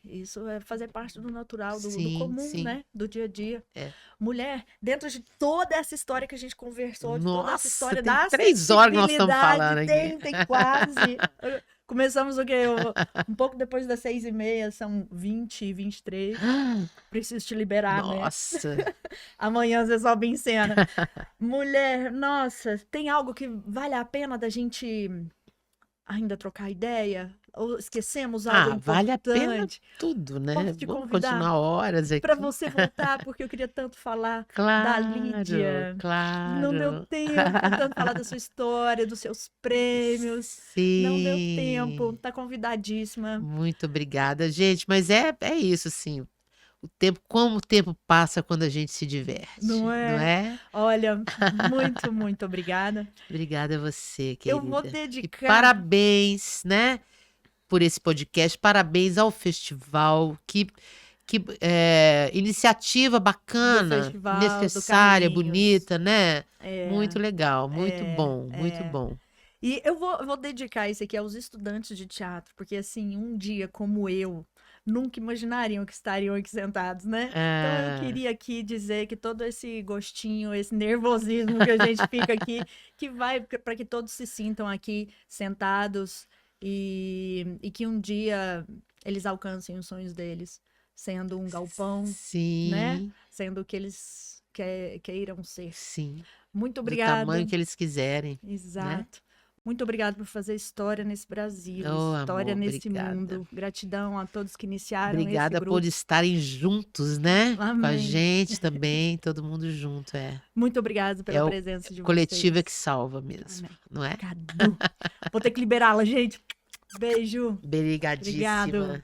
Isso é fazer parte do natural, do Sim, comum, sim. né? Do dia a dia. Mulher, dentro de toda essa história que a gente conversou, de toda essa Nossa, história tem da 3 horas que nós estamos acessibilidade, falando aqui. tem quase. Começamos o quê? Um pouco depois das 6h30, são 20h23. Preciso te liberar, né? Nossa. Amanhã você sobe em cena. Mulher, nossa, tem algo que vale a pena da gente ainda trocar ideia? Ou esquecemos algo Vale a pena importante? tudo, né? Posso te Vamos convidar continuar horas para aqui. você voltar, porque eu queria tanto falar da Claro, Lídia. Não deu claro. tempo, tanto falar da sua história, dos seus prêmios. Não deu tempo. Sim. Tá convidadíssima. Muito obrigada, gente. Mas é isso, sim. O tempo, como o tempo passa quando a gente se diverte, Não não é? é? Olha, muito, muito obrigada. Obrigada a você, Eu vou querida. E dedicar. parabéns, né, por esse podcast. Parabéns ao festival. Que iniciativa Do bacana, Festival do necessária, Caminhos. bonita, né? É, Muito legal, muito bom, é. muito bom. E eu vou dedicar isso aqui aos estudantes de teatro, porque assim, um dia como eu, nunca imaginariam que estariam aqui sentados, né? Então eu queria aqui dizer que todo esse gostinho, esse nervosismo que a gente fica aqui, que vai para que todos se sintam aqui sentados e que um dia eles alcancem os sonhos deles, sendo um galpão, né? Sim, Sendo o que eles queiram ser. sim. Muito Do obrigada. tamanho que eles quiserem, né? Exato. Muito obrigada por fazer história nesse Brasil, Oh, história amor, nesse obrigada. mundo. Gratidão a todos que iniciaram esse Obrigada por grupo. estarem juntos, né? Com a Amém. gente também, todo mundo junto, Muito obrigada pela É o presença de coletiva vocês. que salva mesmo, Amém. não é? Cadu. Vou ter que liberá-la, gente. Beijo. Obrigadíssima. Obrigado.